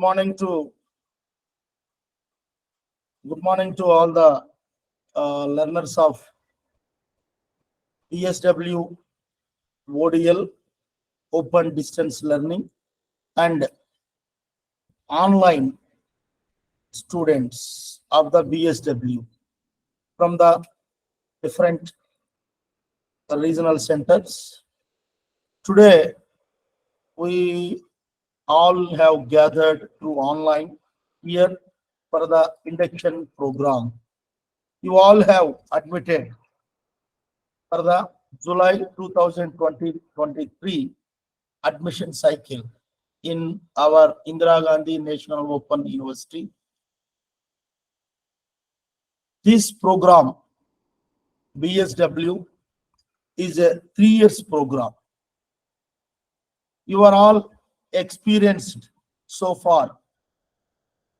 morning to all the learners of BSW, ODL, Open Distance Learning, and online students of the BSW from the different regional centers. Today, we all have gathered through online here for the induction program. You all have admitted for the July 2023 admission cycle in our Indira Gandhi National Open University. This program, BSW, is a 3 years program. You are all experienced so far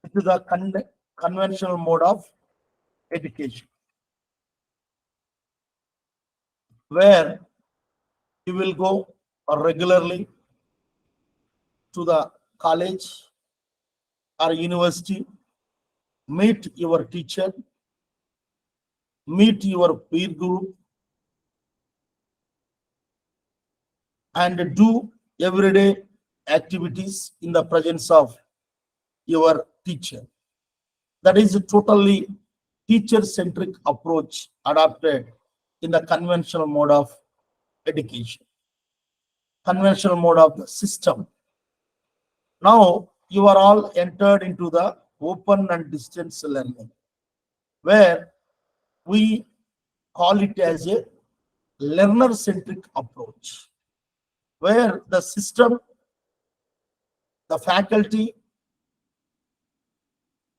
with the conventional mode of education, where you will go regularly to the college or university, meet your teacher, meet your peer group, and do everyday activities in the presence of your teacher. That is a totally teacher-centric approach adopted in the conventional mode of education, conventional mode of the system. Now you are all entered into the open and distance learning, where we call it as a learner-centric approach, where the system, the faculty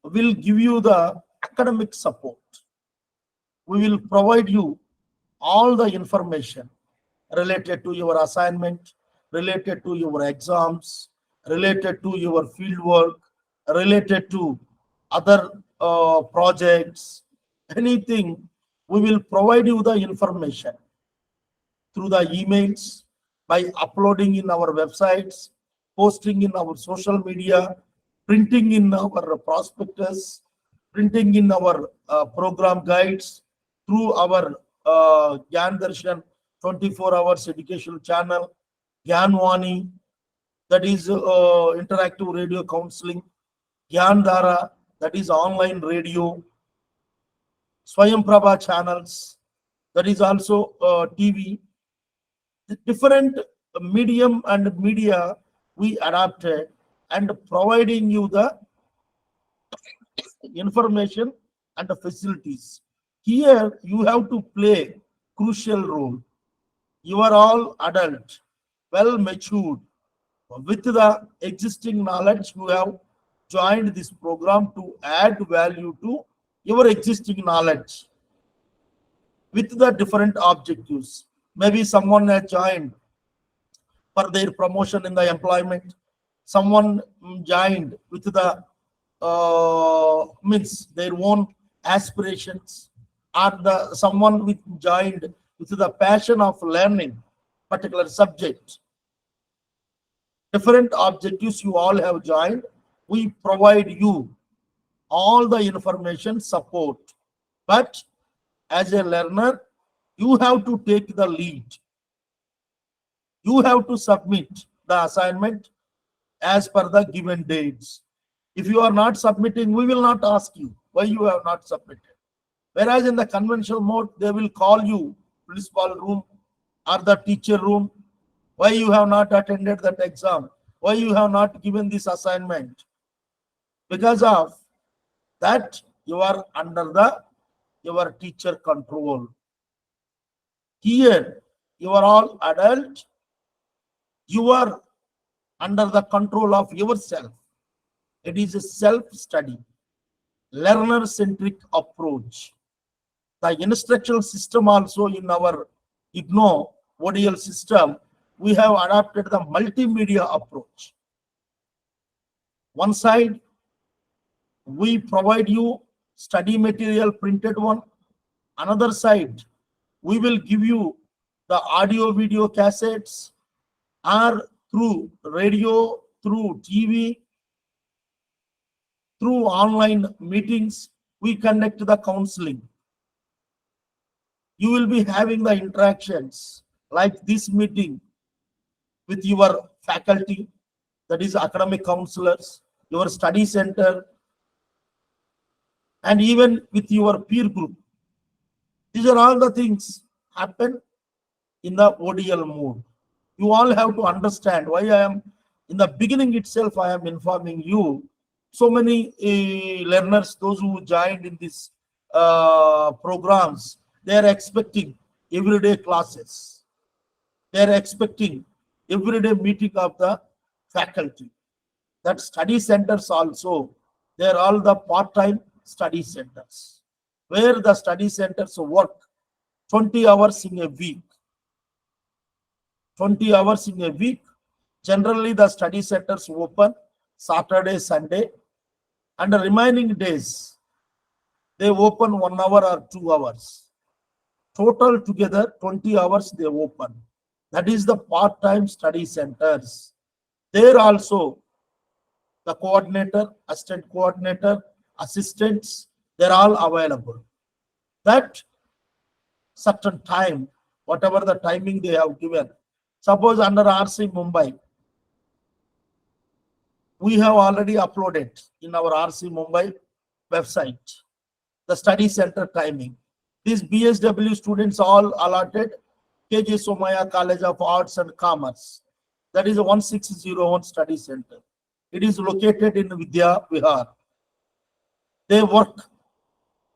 will give you the academic support. We will provide you all the information related to your assignment, related to your exams, related to your field work, related to other projects, anything. We will provide you the information through the emails, by uploading in our websites, posting in our social media, printing in our prospectus, printing in our program guides, through our Gyan Darshan 24 hours educational channel, Gyanwani, that is interactive radio counseling, Gyan Dhara, that is online radio, Swayam Prabha channels, that is also TV. The different medium and media we adapted, and providing you the information and the facilities. Here you have to play crucial role. You are all adult, well matured, with the existing knowledge. You have joined this program to add value to your existing knowledge with the different objectives. Maybe someone has joined for their promotion in the employment. Someone joined with the means their own aspirations, or the someone with joined with the passion of learning particular subject. Different objectives you all have joined. We provide you all the information support, but as a learner, you have to take the lead. You have to submit the assignment as per the given dates. If you are not submitting, we will not ask you why you have not submitted. Whereas in the conventional mode, they will call you principal room or the teacher room. Why you have not attended that exam? Why you have not given this assignment? Because of that, you are under your teacher control. Here, you are all adult. You are under the control of yourself. It is a self-study, learner-centric approach. The instructional system also in our IGNO ODL system, we have adopted the multimedia approach. One side, we provide you study material printed one. Another side, we will give you the audio video cassettes, or through radio, through TV, through online meetings, we conduct the counseling. You will be having the interactions like this meeting with your faculty, that is academic counselors, your study center, and even with your peer group. These are all the things happen in the ODL mode. You all have to understand why I am in the beginning itself. I am informing you. So many learners, those who joined in these programs, they are expecting everyday classes. They are expecting everyday meeting of the faculty. That study centers also, they are all the part-time study centers, where the study centers work 20 hours in a week. 20 hours in a week. Generally, the study centers open Saturday, Sunday, and the remaining days, they open 1 hour or 2 hours. Total together, 20 hours they open. That is the part-time study centers. There also, the coordinator, assistant coordinator, assistants, they're all available. That certain time, whatever the timing they have given. Suppose under RC Mumbai, we have already uploaded in our RC Mumbai website the study center timing. These BSW students all allotted KJ Somaya College of Arts and Commerce. That is a 1601 study center. It is located in Vidya Vihar. They work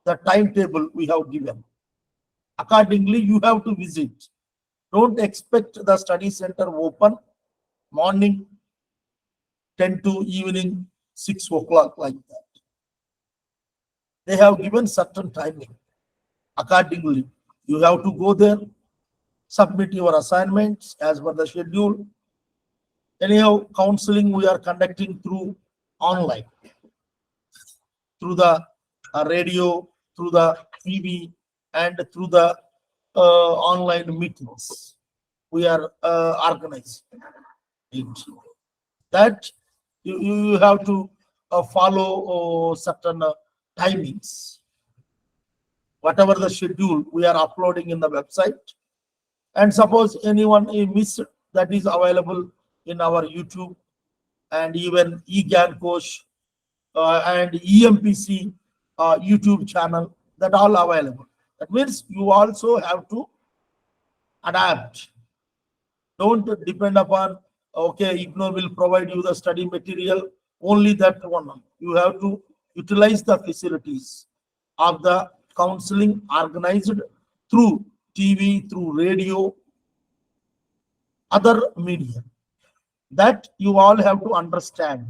the timetable we have given. Accordingly, you have to visit. Don't expect the study center open morning 10 to evening 6 o'clock like that. They have given certain timing. Accordingly, you have to go there, submit your assignments as per the schedule. Anyhow, counseling we are conducting through online, through the radio, through the TV, and through the online meetings. We are organizing it. That you have to follow certain timings. Whatever the schedule we are uploading in the website, and suppose anyone missed, that is available in our YouTube and even eGAN course and EMPC YouTube channel, that all available. That means you also have to adapt. Don't depend upon, okay, IGNOR will provide you the study material, only that one. You have to utilize the facilities of the counseling organized through TV, through radio, other media. That you all have to understand.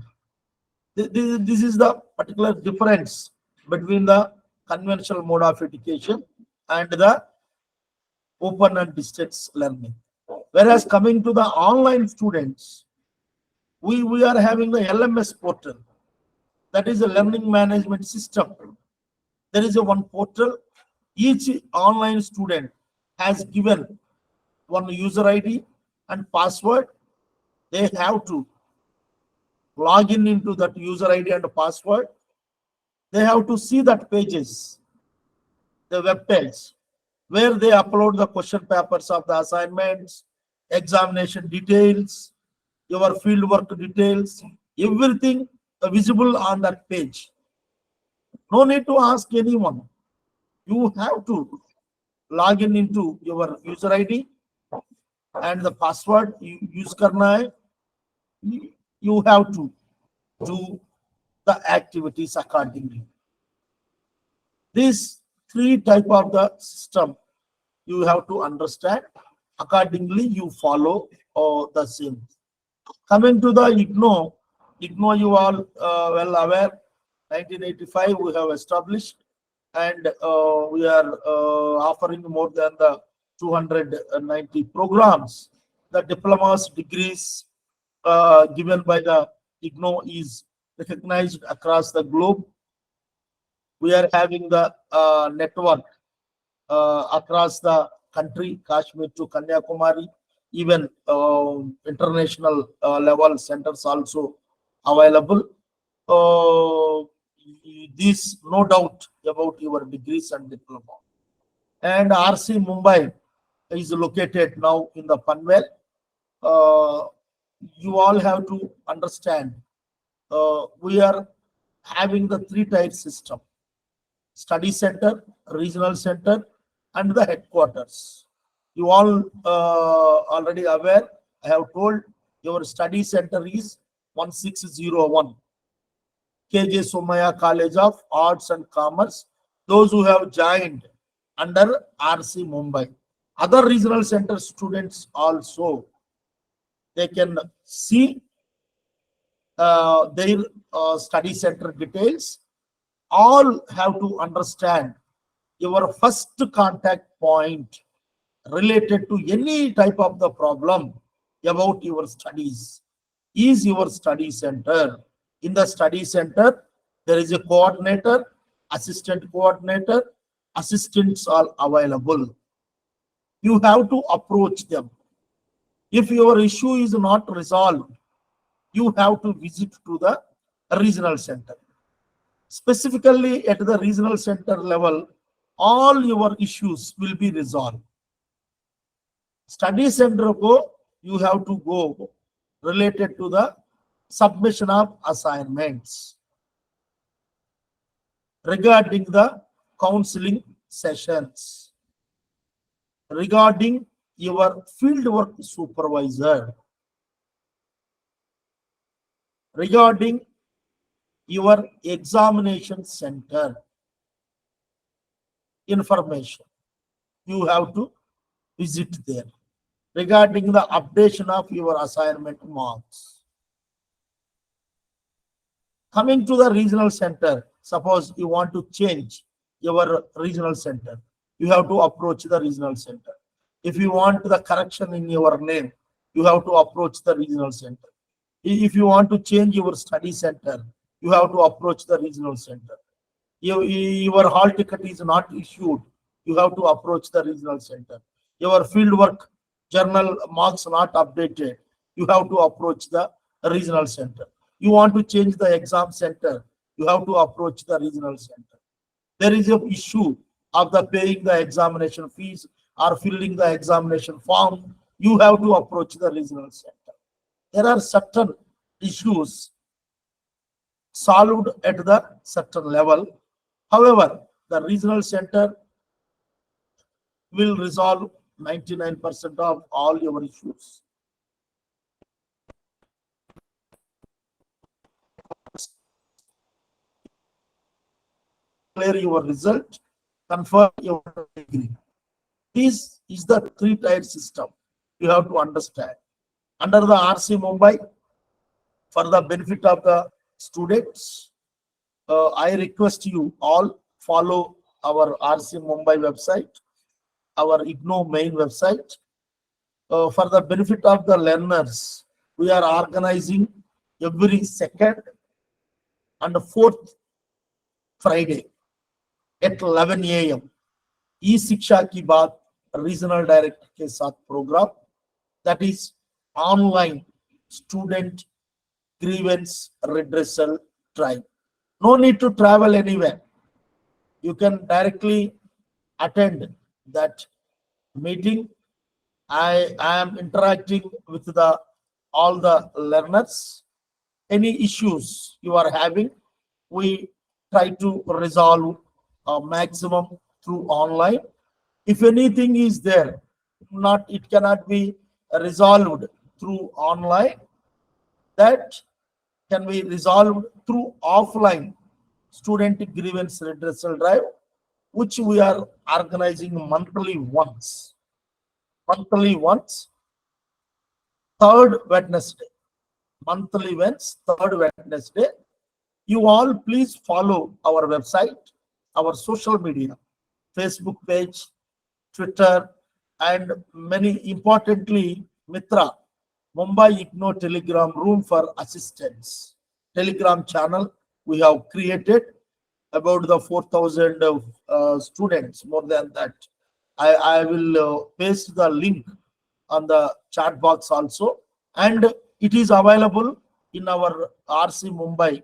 This is the particular difference between the conventional mode of education and the open and distance learning. Whereas coming to the online students, we are having the LMS portal. That is a learning management system. There is a one portal. Each online student has given one user ID and password. They have to log in into that user ID and password. They have to see that pages, the web page, where they upload the question papers of the assignments, examination details, your fieldwork details, everything visible on that page. No need to ask anyone. You have to log in into your user ID and the password you use karna hai. You have to do the activities accordingly. These three type of the system you have to understand. Accordingly, you follow the same. Coming to the IGNO you all well aware, 1985 we have established, and we are offering more than the 290 programs. The diplomas, degrees given by the IGNO is recognized across the globe. We are having the network across the country, Kashmir to Kanyakumari, even international level centers also available. This no doubt about your degrees and diploma. And RC Mumbai is located now in the Panvel. You all have to understand, we are having the three-tier system: study center, regional center, and the headquarters. You all already aware. I have told your study center is 1601 KJ Somaya College of Arts and Commerce. Those who have joined under RC Mumbai. Other regional center students also, they can see their study center details. All have to understand your first contact point related to any type of the problem about your studies is your study center. In the study center, there is a coordinator, assistant coordinator, assistants are available. You have to approach them. If your issue is not resolved, you have to visit to the regional center. Specifically at the regional center level, all your issues will be resolved. Study center go, you have to go related to the submission of assignments, regarding the counseling sessions, regarding your fieldwork supervisor, regarding your examination center information. You have to visit there. Regarding the updation of your assignment marks. Coming to the regional center, suppose you want to change your regional center, you have to approach the regional center. If you want the correction in your name, you have to approach the regional center. If you want to change your study center, you have to approach the regional center. Your hall ticket is not issued, you have to approach the regional center. Your fieldwork journal marks not updated, you have to approach the regional center. You want to change the exam center, you have to approach the regional center. There is an issue of the paying the examination fees or filling the examination form, you have to approach the regional center. There are certain issues solved at the certain level. However, the regional center will resolve 99% of all your issues. Clear your result, confirm your degree. This is the three-tier system. You have to understand. Under the RC Mumbai, for the benefit of the students, I request you all follow our RC Mumbai website, our IGNOU main website. For the benefit of the learners, we are organizing every second and fourth Friday at 11 a.m. E-Shiksha Ki Baat regional director के साथ program, that is online student grievance redressal drive. No need to travel anywhere. You can directly attend that meeting. I am interacting with all the learners. Any issues you are having, we try to resolve maximum through online. If anything is there, it cannot be resolved through online, that can be resolved through offline student grievance redressal drive, which we are organizing monthly once. Third Wednesday. Monthly once, third Wednesday. You all please follow our website, our social media, Facebook page, Twitter, and many importantly, Mitra, Mumbai IGNOU Telegram Room for Assistance. Telegram channel we have created, about the 4,000 students, more than that. I will paste the link on the chat box also, and it is available in our RC Mumbai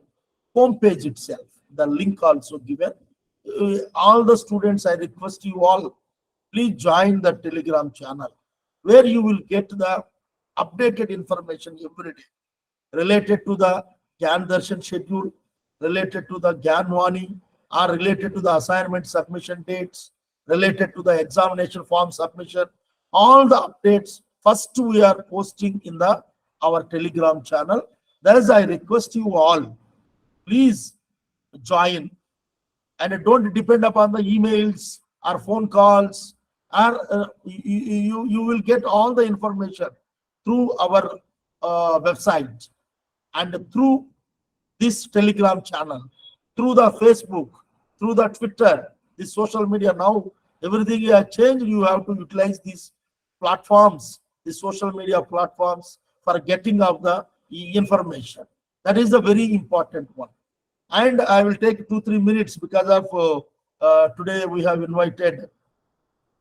homepage itself. the link also given. All the students, I request you all, please join the Telegram channel where you will get the updated information every day related to the Gyan Darshan schedule, related to the Gyan Vani, or related to the assignment submission dates, related to the examination form submission. All the updates first we are posting in the our Telegram channel. Thus, I request you all, please join, and don't depend upon the emails or phone calls, or you will get all the information through our website and through this Telegram channel, through the Facebook, through the Twitter, the social media. Now everything has changed. You have to utilize these platforms, the social media platforms, for getting of the information. That is the very important one. And I will take 2-3 minutes because of today we have invited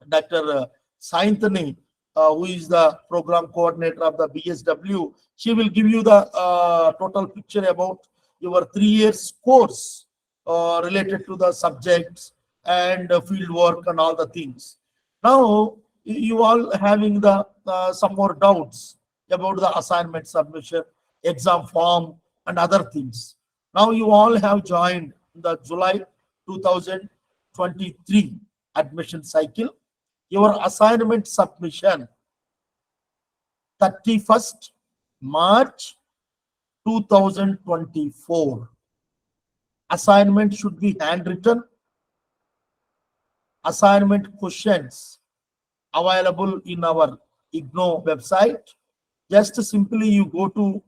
Dr. Saintani, who is the program coordinator of the BSW. She will give you the total picture about your 3 years course related to the subjects and field work and all the things. Now, you all having the some more doubts about the assignment submission, exam form, and other things. Now you all have joined the July 2023 admission cycle. Your assignment submission 31st March 2024. Assignment should be handwritten. Assignment questions available in our IGNO website. Just simply you go to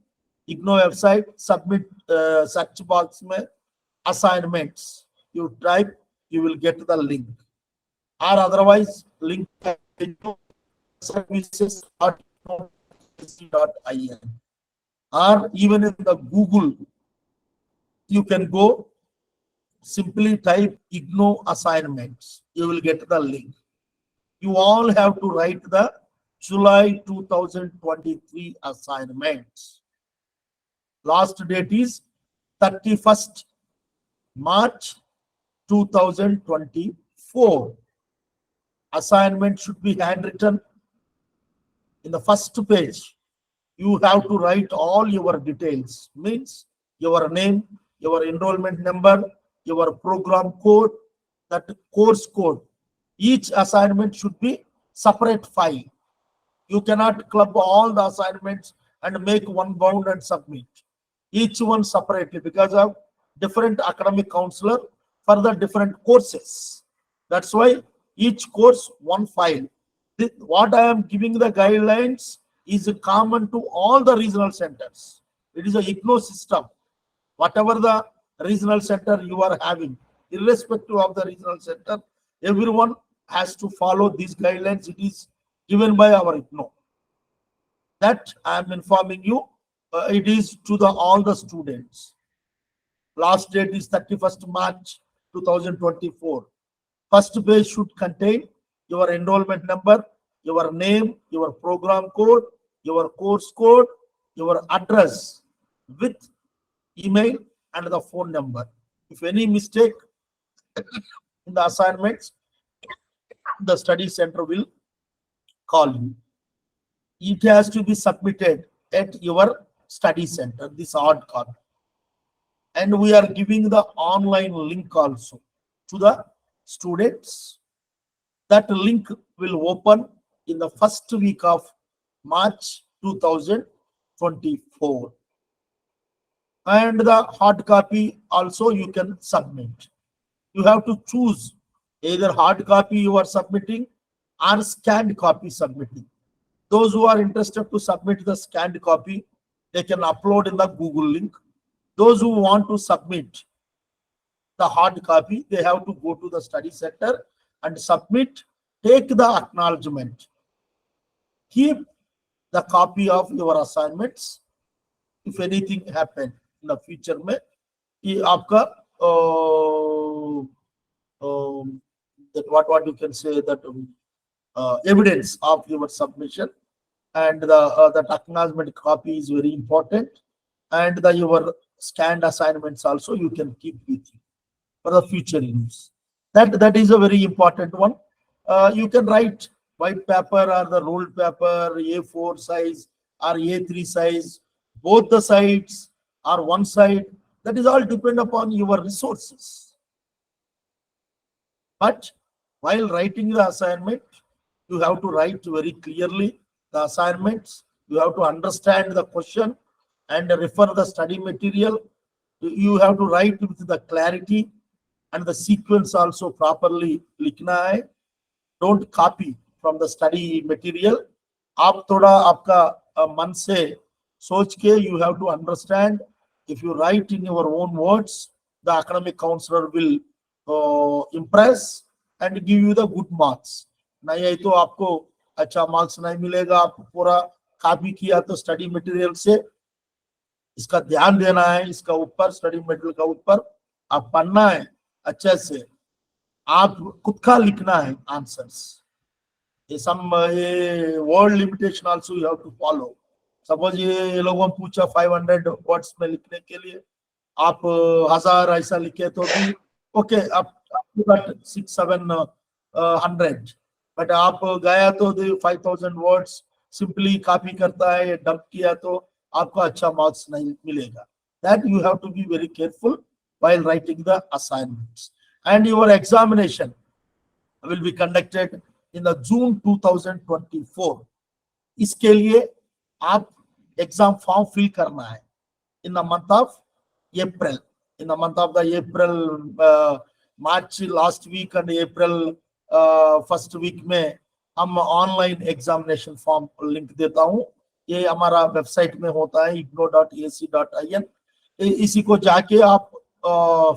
IGNO website, submit search box में assignments. You type, you will get the link. Or otherwise, link services.in, or even in the Google, you can go, simply type IGNO assignments. You will get the link. You all have to write the July 2023 assignments. Last date is 31st March 2024. Assignment should be handwritten. In the first page, you have to write all your details, means your name, your enrollment number, your program code, that course code. Each assignment should be separate file. You cannot club all the assignments and make one bound and submit. Each one separately, because of different academic counselor for the different courses. That's why each course one file. What I am giving the guidelines is common to all the regional centers. It is a IGNO system. Whatever the regional center you are having, irrespective of the regional center, everyone has to follow these guidelines. It is given by our IGNO. That I am informing you. It is to the all the students. Last date is 31st March 2024. First page should contain your enrollment number, your name, your program code, your course code, your address with email and the phone number. If any mistake in the assignments, the study center will call you. It has to be submitted at your study center, this hard copy. And we are giving the online link also to the students. That link will open in the first week of March 2024. And the hard copy also you can submit. You have to choose either hard copy you are submitting or scanned copy submitting. Those who are interested to submit the scanned copy, they can upload in the Google link. Those who want to submit the hard copy, they have to go to the study center and submit, take the acknowledgement, keep the copy of your assignments. If anything happen in the future में, ये आपका that what you can say, that evidence of your submission, and the that acknowledgement copy is very important, and the your scanned assignments also you can keep with you. for the future use. That is a very important one. You can write white paper or the rolled paper, A4 size or A3 size, both the sides or one side. That is all depend upon your resources. But while writing the assignment, you have to write very clearly the assignments. You have to understand the question and refer the study material. You have to write with the clarity and the sequence also properly लिखना है. Don't copy from the study material. आप थोड़ा आपका मन से सोच के you have to understand. If you write in your own words, the academic counselor will impress and give you the good marks. नहीं है तो आपको अच्छा मार्क्स नहीं मिलेगा. आपको पूरा कॉपी किया तो स्टडी मटेरियल से, इसका ध्यान देना है, इसका ऊपर स्टडी मटेरियल का ऊपर आप पढ़ना है अच्छे से. आप खुद का लिखना है answers. some word limitation also you have to follow. Suppose ये लोगों ने पूछा 500 वर्ड्स में लिखने के लिए, आप 1000 ऐसा लिखे तो भी ओके. आप 6-700, बट आप गया तो 5000 वर्ड्स सिंपली कॉपी करता है, डंप किया तो आपको अच्छा मार्क्स नहीं मिलेगा. That you have to be very careful while writing the assignments. And your examination will be conducted in the June 2024. इसके लिए आप एग्जाम फॉर्म फिल करना है in the month of April. In the month of the April, March last week and April first week में हम online examination form link देता हूँ. ये हमारा वेबसाइट में होता है igno.ac.in. इसी को जाके आप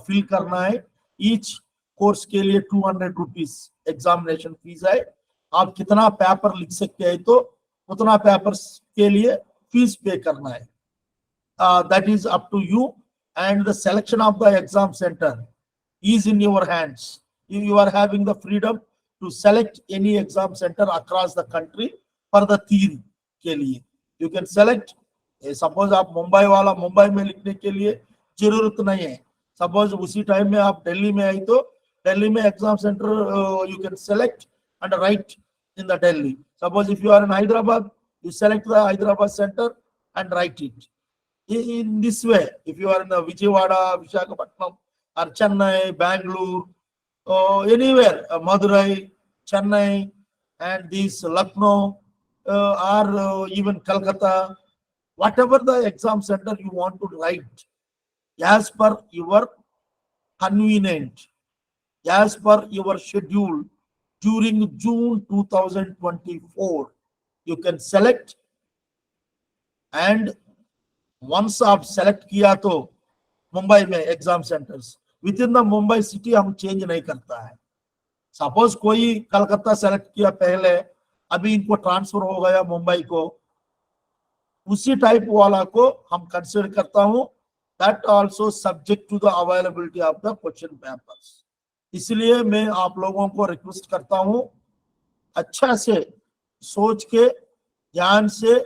फिल करना है. ईच कोर्स के लिए 200 रुपीज एग्जामिनेशन फीस है. आप कितना पेपर लिख सकते हैं तो उतना पेपर के लिए फीस पे करना है. That is up to you, and the selection of the exam centre is in your hands. You are having the freedom to select any exam center across the country for the theory के लिए. You can select. Suppose आप मुंबई वाला मुंबई में लिखने के लिए जरूरत नहीं है. सपोज उसी टाइम में आप दिल्ली में आई तो दिल्ली में exam centre you can select and write in the Delhi. Suppose if you are in Hyderabad, you select the Hyderabad center and write it. In this way, if you are in the Vijayawada, Visakhapatnam, or Chennai, Bangalore, anywhere, Madurai, Chennai, and this Lucknow, or even Calcutta, whatever the exam center you want to write, as per your convenient, as per your schedule, during June 2024, you can select. And once आप select किया तो मुंबई में exam centres with in the Mumbai city हम change नहीं करता है. Suppose कोई Calcutta select किया पहले, अभी इनको ट्रांसफर हो गया मुंबई को, उसी टाइप वाला को हम कंसिडर करता हूं. That also subject to the availability of the question papers. इसलिए मैं आप लोगों को रिक्वेस्ट करता हूं, अच्छा से सोच के ध्यान से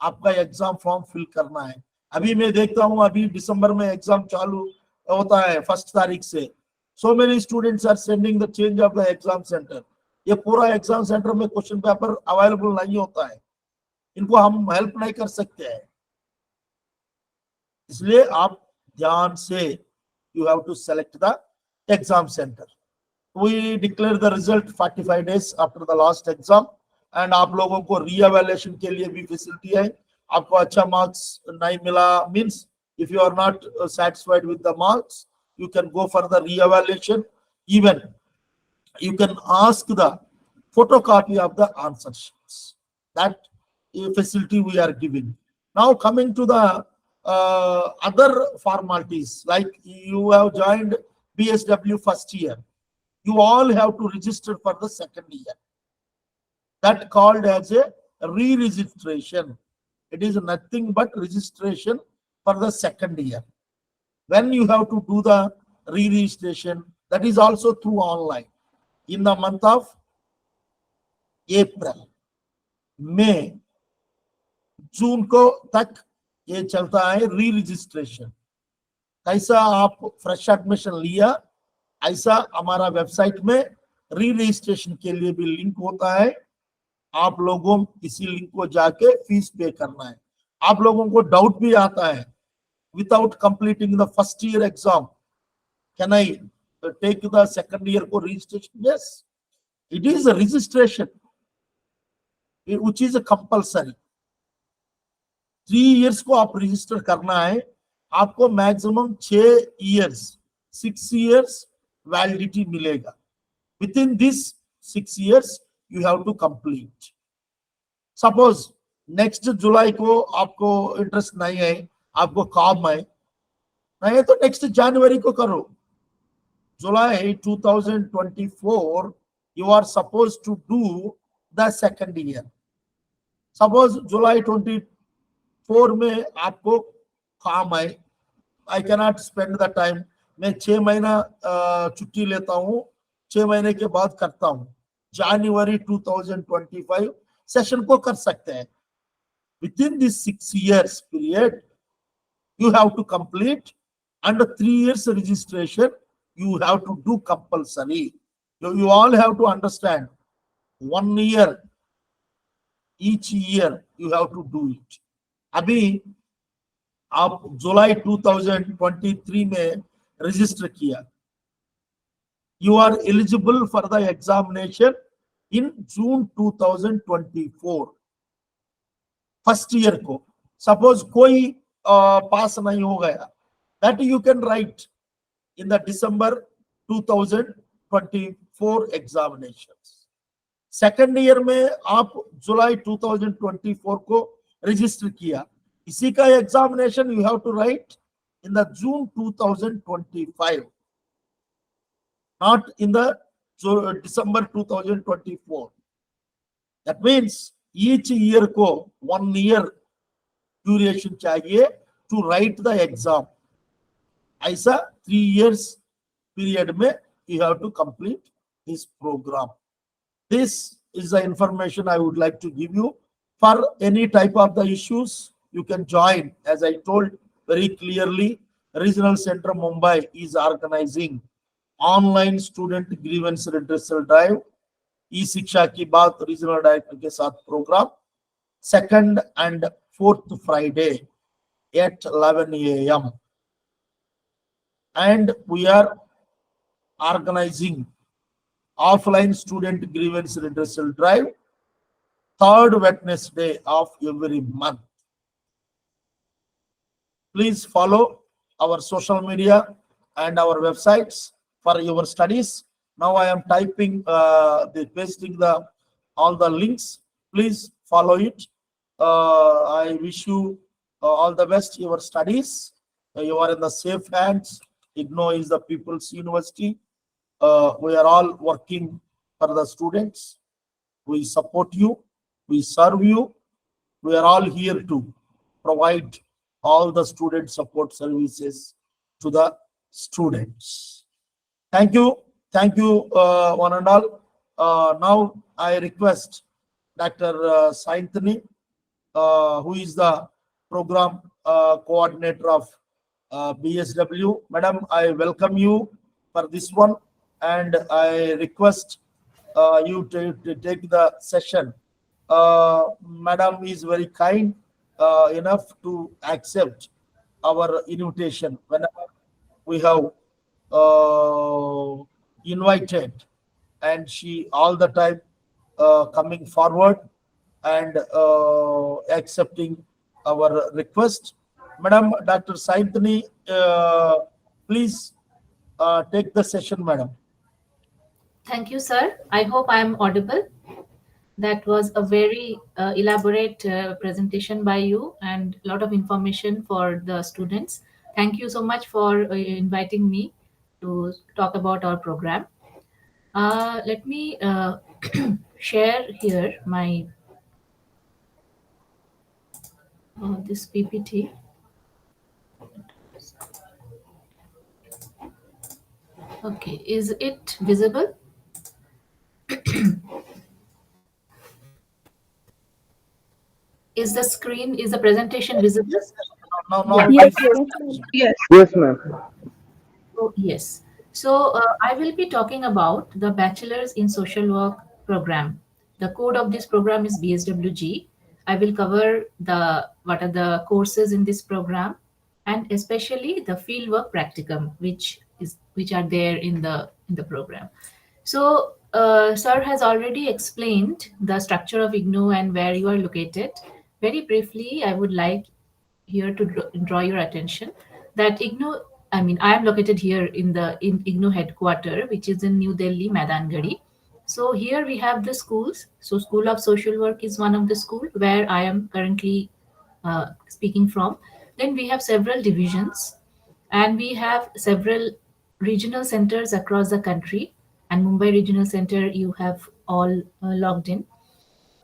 आपका एग्जाम फॉर्म फिल करना है. अभी मैं देखता हूं अभी दिसंबर में एग्जाम चालू होता है 1 तारीख से. So many students are sending the change of the exam centre. ये पूरा एग्जाम सेंटर में क्वेश्चन पेपर अवेलेबल नहीं होता है, इनको हम हेल्प नहीं कर सकते हैं. इसलिए आप ध्यान से you have to select the exam centre. We declare the result 45 days after the last exam. And आप लोगों को रीएवैल्यूएशन के लिए भी फैसिलिटी है. आपको अच्छा मार्क्स नहीं मिला means if you are not satisfied with the marks, you can go for the re-evaluation. Even you can ask the photocopy of the answer sheets. That facility we are giving. Now coming to the other formalities, like you have joined BSW first year, you all have to register for the second year. That called as a re-registration. It is nothing but registration for the second year. When you have to do the re-registration, that is also through online. In the month of April, May, जून को तक ये चलता है री registration. कैसा आप fresh admission लिया ऐसा हमारा वेबसाइट में री रजिस्ट्रेशन के लिए भी लिंक होता है। आप लोगों इसी लिंक को जाके फीस पे करना है। आप लोगों को डाउट भी आता है, without completing the first year exam can I take the second year को registration? Yes, it is a registration which is a compulsory। 3 years को आप रजिस्टर करना है। आपको मैक्सिमम 6 years 6 years वैलिडिटी मिलेगा। Within this 6 years you have to complete। Suppose next July को आपको interest नहीं है, आपको काम है नहीं है, तो नेक्स्ट जनवरी को करो। July 2024 you are supposed to do the second year। Suppose July 24 में आपको काम है, I cannot spend the time, मैं 6 महीना छुट्टी लेता हूँ, 6 महीने के बाद करता हूँ, जनवरी 2025 सेशन को कर सकते हैं। With in this 6 years period you have to complete, and 3 years registration you have to do compulsory। You all have to understand, 1 year each year you have to do it। अभी आप जुलाई 2023 में register किया, you are eligible for the examination in June 2024 first year को। Suppose कोई पास नहीं हो गया, that you can write in the December 2024 examinations। Second year में आप जुलाई 2024 को रजिस्टर किया, इसी का examination you have to write in the June 2025, not in the December 2024। That means each year को 1 year ड्यूरेशन चाहिए टू राइट द एग्जाम। ऐसा 3 years पीरियड में you have to complete this program। This is the information I would like to give you। For any type of the issues, you can join, as I told very clearly, Regional Center Mumbai is organizing online student grievance redressal drive, ई-शिक्षा की बात regional director के साथ programme, 2nd and 4th Friday at 11 AM, and we are organizing offline student grievance redressal drive 3rd Wednesday of every month। Please follow our social media and our websites for your studies। Now I am typing pasting all the links, please follow it। I wish you all the best your studies। You are in the safe hands। IGNOU is the people's university। We are all working for the students, we support you, we serve you, we are all here to provide all the student support services to the students। Thank you one and all। Now I request Dr. Sainthani, who is the program coordinator of BSW। Madam, I welcome you for this one, and I request you to take the session। Madam is very kind enough to accept our invitation whenever we have invited, and she all the time coming forward and accepting our request। Madam, Dr. Sainthani, please take the session, madam। Thank you, sir. I hope I am audible. That was a very elaborate presentation by you and a lot of information for the students. Thank you so much for inviting me to talk about our program। Let me share here my this PPT. Okay, is it visible? Is the presentation visible? No, Yes, please. yes, Yes, ma'am. Oh, yes. So I will be talking about the Bachelor's in Social Work program. The code of this program is BSWG. I will cover the what are the courses in this program, and especially the fieldwork practicum, which are there in the program. So, Sir has already explained the structure of IGNOU and where you are located. Very briefly, I would like here to draw your attention that IGNOU, I mean, I am located here in IGNOU headquarter, which is in New Delhi, Madangari. So here we have the schools. So School of Social Work is one of the school where I am currently speaking from. Then we have several divisions, and we have several regional centers across the country. And Mumbai Regional Center, you have all logged in.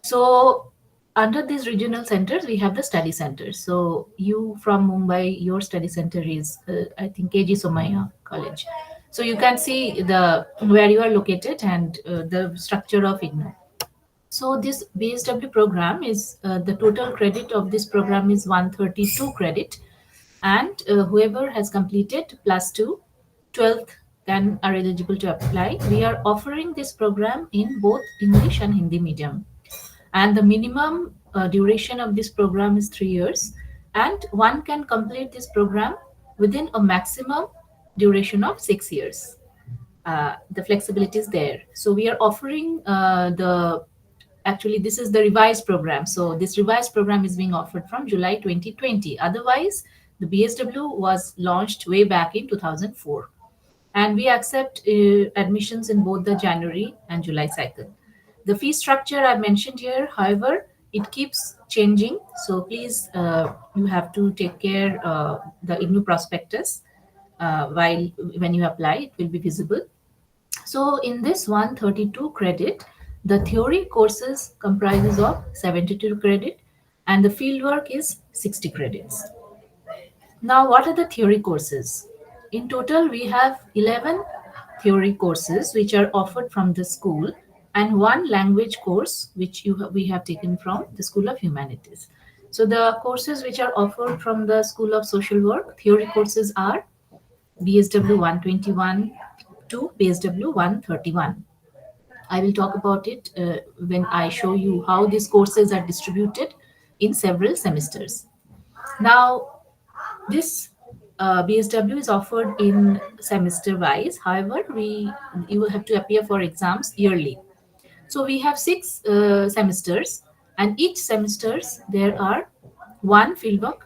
So under these regional centers, we have the study centers. So you from Mumbai, your study center is, I think, KG Somaya College. So you can see the where you are located and the structure of IGNOU. So this BSW program is the total credit of this program is 132 credit, and whoever has completed plus two, 12th can are eligible to apply. We are offering this program in both English and Hindi medium, and the minimum duration of this program is 3 years, and one can complete this program within a maximum duration of 6 years. The flexibility is there. So we are offering the actually this is the revised program. So this revised program is being offered from July 2020. Otherwise, the BSW was launched way back in 2004, and we accept admissions in both the January and July cycle. The fee structure I mentioned here, however, it keeps changing. So please, you have to take care the IGNOU prospectus while when you apply, it will be visible. So in this 132 credit, the theory courses comprises of 72 credit, and the fieldwork is 60 credits. Now, what are the theory courses? In total, we have 11 theory courses which are offered from the school, and one language course which we have taken from the School of Humanities. So the courses which are offered from the School of Social Work, theory courses are BSW 121 to BSW 131. I will talk about it when I show you how these courses are distributed in several semesters. Now, this BSW is offered in semester wise. However, you will have to appear for exams yearly. So we have 6 semesters, and each semesters there are one fieldwork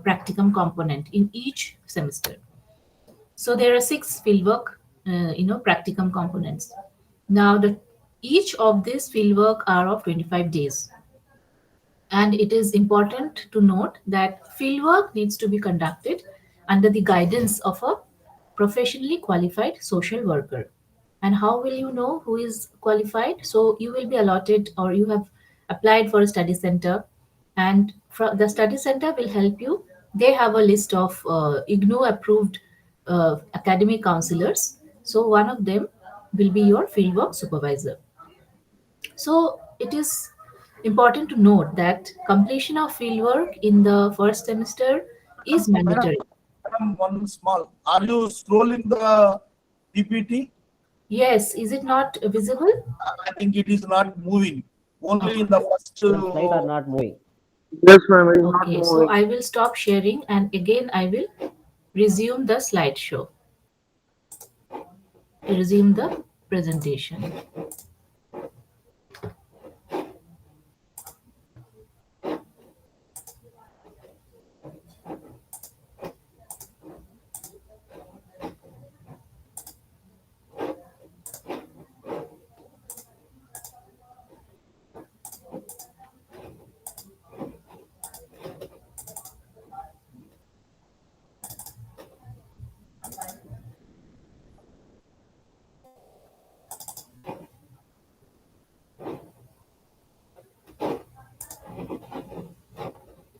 practicum component in each semester. So there are 6 fieldwork, practicum components. Now, each of these fieldwork are of 25 days. And it is important to note that fieldwork needs to be conducted under the guidance of a professionally qualified social worker. And how will you know who is qualified? So you will be allotted, or you have applied for a study center, and the study center will help you. They have a list of IGNOU approved academic counselors. So one of them will be your fieldwork supervisor. So it is important to note that completion of fieldwork in the first semester is Madam, mandatory. one small. Are you scrolling the PPT? Yes, is it not visible? I think it is not moving. Only in the first. The slide are not moving. Yes, ma'am, it is not Okay, so moving. I will stop sharing, and again I will resume the slideshow. Resume the presentation.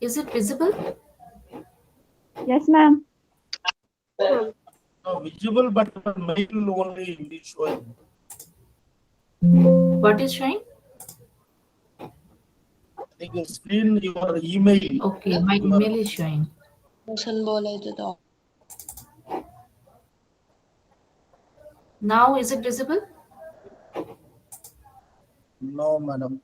Is it visible? Yes, ma'am. Visible, but mail only is showing. What is showing? I think the screen, your email. Okay, my email is showing. Question बोले थे तो Now is it visible? No, madam.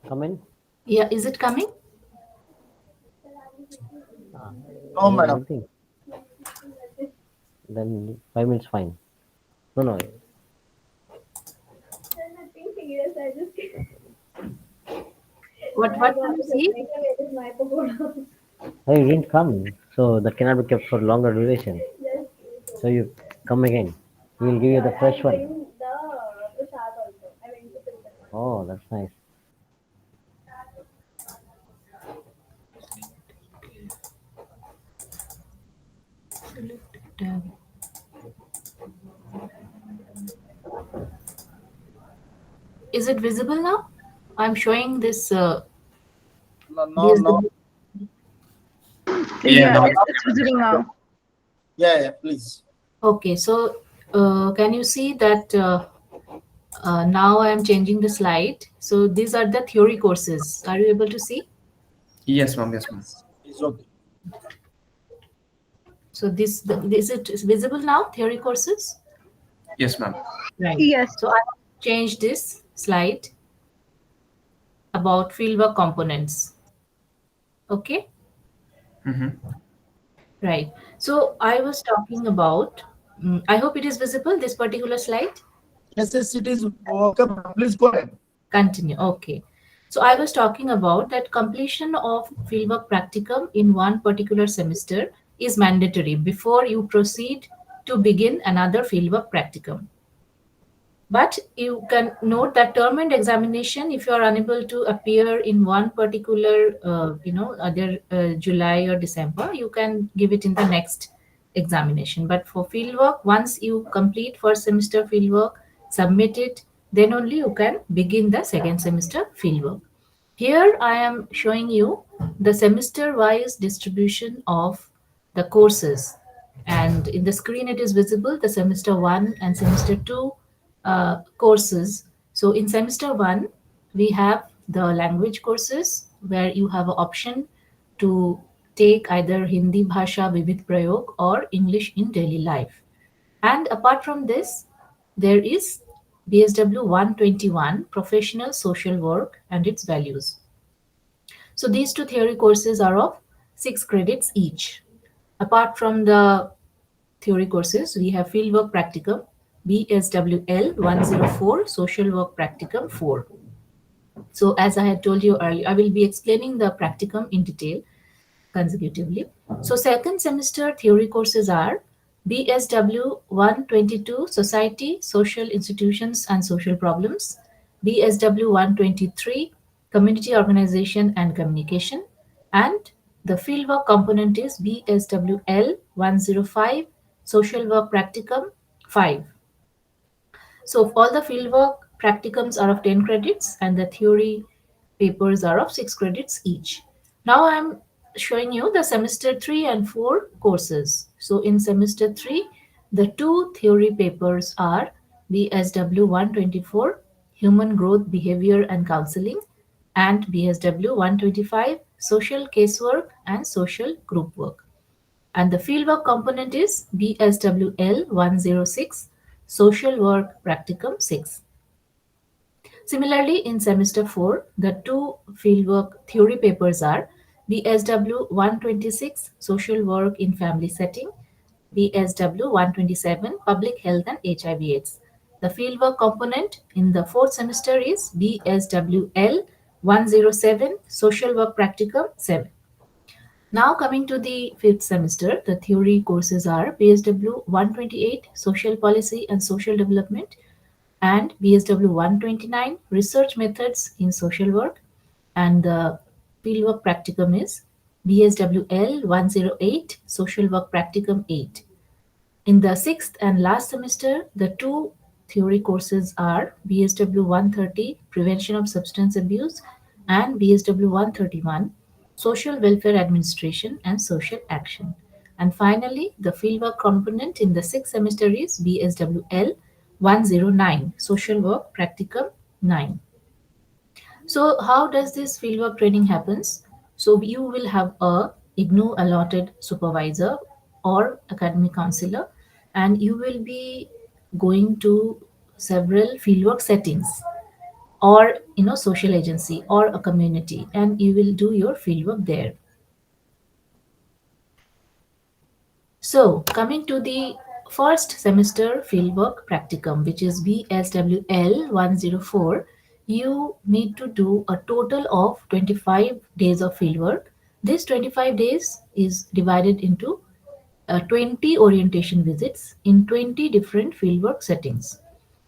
Come in. Yeah, is it coming? Ah, No, yeah, madam. everything. Then 5 minutes fine. No, no. What do you see? Oh, you didn't come, so that cannot be kept for longer duration. So you come again. We will give you the fresh one. Oh, that's nice. Tab. Is it visible now? I'm showing this No, no. BSW. Yeah, now it's visible now. Yeah, please. Okay, so can you see that now I am changing the slide. So these are the theory courses. Are you able to see? yes, ma'am. Yes, ma'am. It's okay. So is it visible now? Theory courses. Yes, ma'am. Right. Yes. So I changed this slide about fieldwork components. Okay. Mm-hmm. Right. So I was talking about. I hope it is visible. This particular slide. Yes, it is okay. Madam. Please go ahead. Continue. Okay. So I was talking about that completion of fieldwork practicum in one particular semester is mandatory before you proceed to begin another fieldwork practicum. But you can note that term and examination, if you are unable to appear in one particular, either July or December, you can give it in the next examination. But for fieldwork, once you complete first semester fieldwork, submit it, then only you can begin the second semester fieldwork. Here I am showing you the semester-wise distribution of the courses. And in the screen it is visible, the semester 1 and semester 2 courses. So in semester 1, we have the language courses where you have an option to take either Hindi Bhasha Vivid Prayog or English in daily life. And apart from this, there is BSW 121 Professional Social Work and its values. So these two theory courses are of 6 credits each. Apart from the theory courses, we have Fieldwork Practicum, BSWL 104, Social Work Practicum 4. So as I had told you earlier, I will be explaining the practicum in detail consecutively. So second semester theory courses are BSW 122 Society, Social Institutions and Social Problems, BSW 123 Community Organization and Communication, and the fieldwork component is BSWL 105 Social Work Practicum 5. So all the fieldwork practicums are of 10 credits and the theory papers are of 6 credits each. Now I'm showing you the semester 3 and 4 courses. So in semester 3, the two theory papers are BSW 124, Human Growth, Behavior and Counseling, and BSW 125, Social Casework and Social Group Work. And the fieldwork component is BSWL 106, Social Work Practicum 6. Similarly, in semester 4, the two fieldwork theory papers are BSW 126, Social Work in Family Setting, BSW 127, Public Health and HIV/AIDS. The fieldwork component in the fourth semester is BSWL 107, Social Work Practicum 7. Now coming to the fifth semester, the theory courses are BSW 128, Social Policy and Social Development, and BSW 129, Research Methods in Social Work, and the fieldwork practicum is BSWL 108, Social Work Practicum 8. In the sixth and last semester, the two theory courses are BSW 130, Prevention of Substance Abuse, and BSW 131, Social Welfare Administration and Social Action. And finally, the fieldwork component in the sixth semester is BSWL 109, Social Work Practicum 9. So how does this fieldwork training happens? So you will have a IGNOU allotted supervisor or academic counselor, and you will be going to several fieldwork settings or social agency or a community, and you will do your fieldwork there. So, coming to the first semester fieldwork practicum, which is BSWL 104, you need to do a total of 25 days of fieldwork. This 25 days is divided into 20 orientation visits in 20 different fieldwork settings.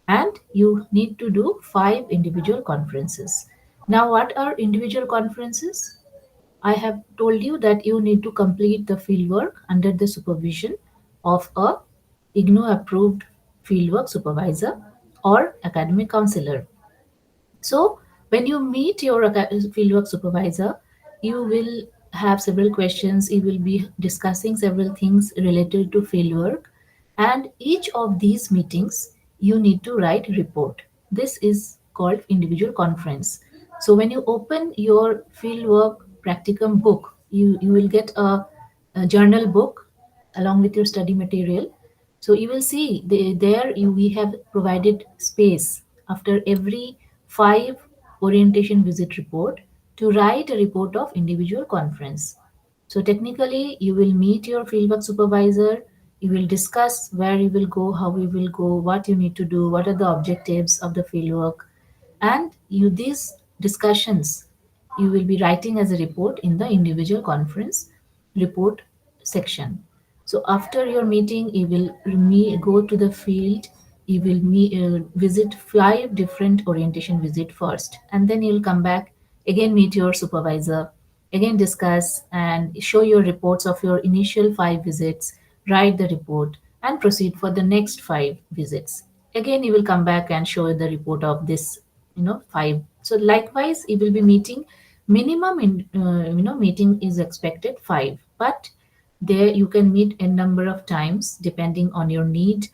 And you need to do 5 individual conferences. Now, what are individual conferences? I have told you that you need to complete the fieldwork under the supervision of a IGNOU approved fieldwork supervisor or academic counselor. So, when you meet your fieldwork supervisor, you will have several questions. You will be discussing several things related to fieldwork, and each of these meetings you need to write a report. This is called individual conference. So, when you open your fieldwork practicum book, you will get a journal book along with your study material. So you will see we have provided space after every 5 orientation visit report to write a report of individual conference. So technically, you will meet your fieldwork supervisor. You will discuss where you will go, how you will go, what you need to do, what are the objectives of the fieldwork, and these discussions you will be writing as a report in the individual conference report section. So after your meeting, you will go to the field. You will visit 5 different orientation visit first, and then you'll come back again, meet your supervisor, again discuss and show your reports of your initial 5 visits, write the report, and proceed for the next 5 visits. Again, you will come back and show the report of this 5. So likewise, you will be meeting minimum in meeting is expected 5, but there you can meet a number of times depending on your need,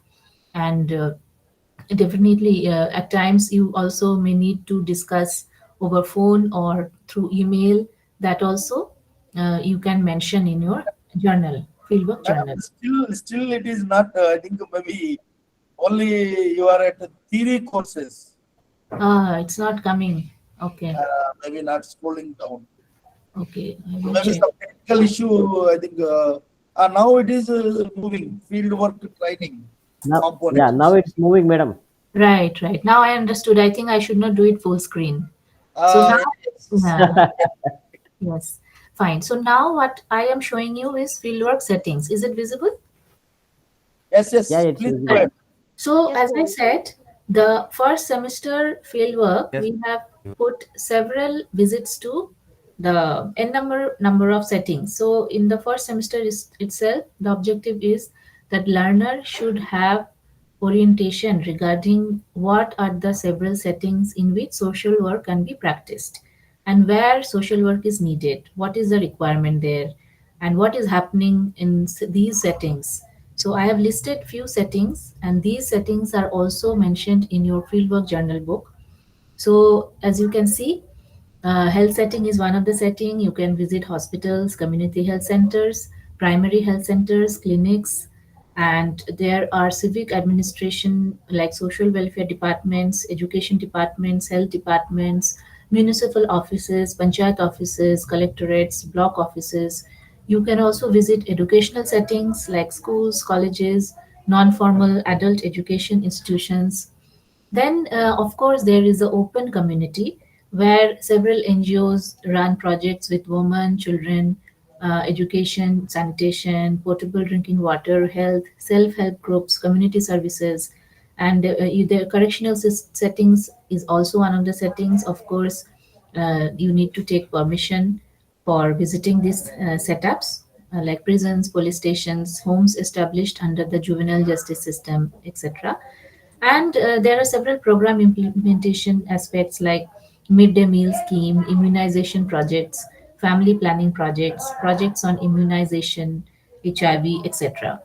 and definitely at times you also may need to discuss over phone or through email. That also you can mention in your journal, fieldwork journal. Madam, still it is not, I think maybe only you are at the theory courses, It's not coming. Okay. maybe not scrolling down. Okay, I will Maybe check. some technical issue, I think, now it is moving, field work training Now, component. yeah, now it's moving, madam. Right, right. Now I understood. I think I should not do it full screen. So now, Yes. yes, fine. So now what I am showing you is fieldwork settings. Is it visible? Yes, yes, Yeah, it's please go visible. ahead. So as I said, the first semester fieldwork, Yes. we have put several visits to the n number of settings. So in the first semester itself, the objective is that learner should have orientation regarding what are the several settings in which social work can be practiced, and where social work is needed, what is the requirement there, and what is happening in these settings. So I have listed few settings, and these settings are also mentioned in your fieldwork journal book. So as you can see, health setting is one of the setting. You can visit hospitals, community health centers, primary health centers, clinics, and there are civic administration like social welfare departments, education departments, health departments, municipal offices, panchayat offices, collectorates, block offices. You can also visit educational settings like schools, colleges, non-formal adult education institutions. Then, of course, there is the open community where several NGOs run projects with women, children, education, sanitation, potable drinking water, health, self-help groups, community services, and the correctional settings is also one of the settings. Of course, you need to take permission for visiting these setups like prisons, police stations, homes established under the juvenile justice system, etc. And there are several program implementation aspects like midday meal scheme, immunization projects, family planning projects, projects on immunization, HIV, etc.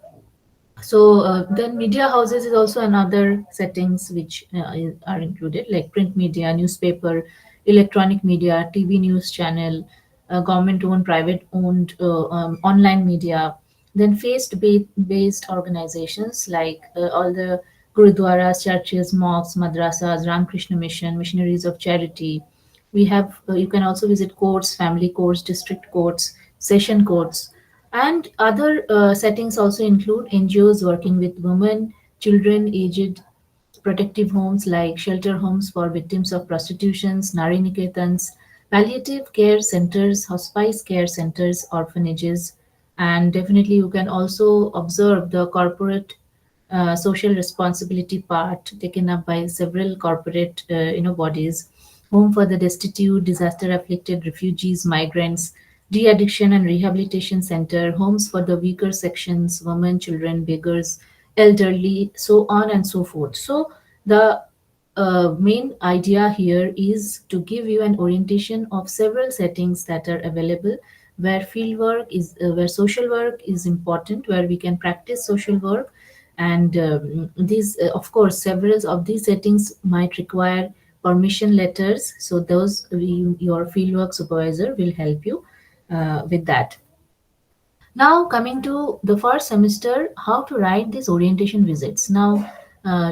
So then media houses is also another settings which are included, like print media, newspaper, electronic media, TV news channel, government owned, private owned, online media. Then based organizations like all the gurudwaras, churches, mosques, madrasas, Ramakrishna Mission, missionaries of charity. We have you can also visit courts, family courts, district courts, session courts, and other settings also include NGOs working with women, children, aged, protective homes like shelter homes for victims of prostitutions, Nari Niketans, palliative care centers, hospice care centers, orphanages, and definitely you can also observe the corporate social responsibility part taken up by several corporate bodies, home for the destitute, disaster afflicted refugees, migrants, de-addiction and rehabilitation center, homes for the weaker sections, women, children, beggars, elderly, so on and so forth. So the main idea here is to give you an orientation of several settings that are available where field work is where social work is important, where we can practice social work. And these of course several of these settings might require permission letters, so those your fieldwork supervisor will help you with that. Now, coming to the first semester, how to write these orientation visits. Now,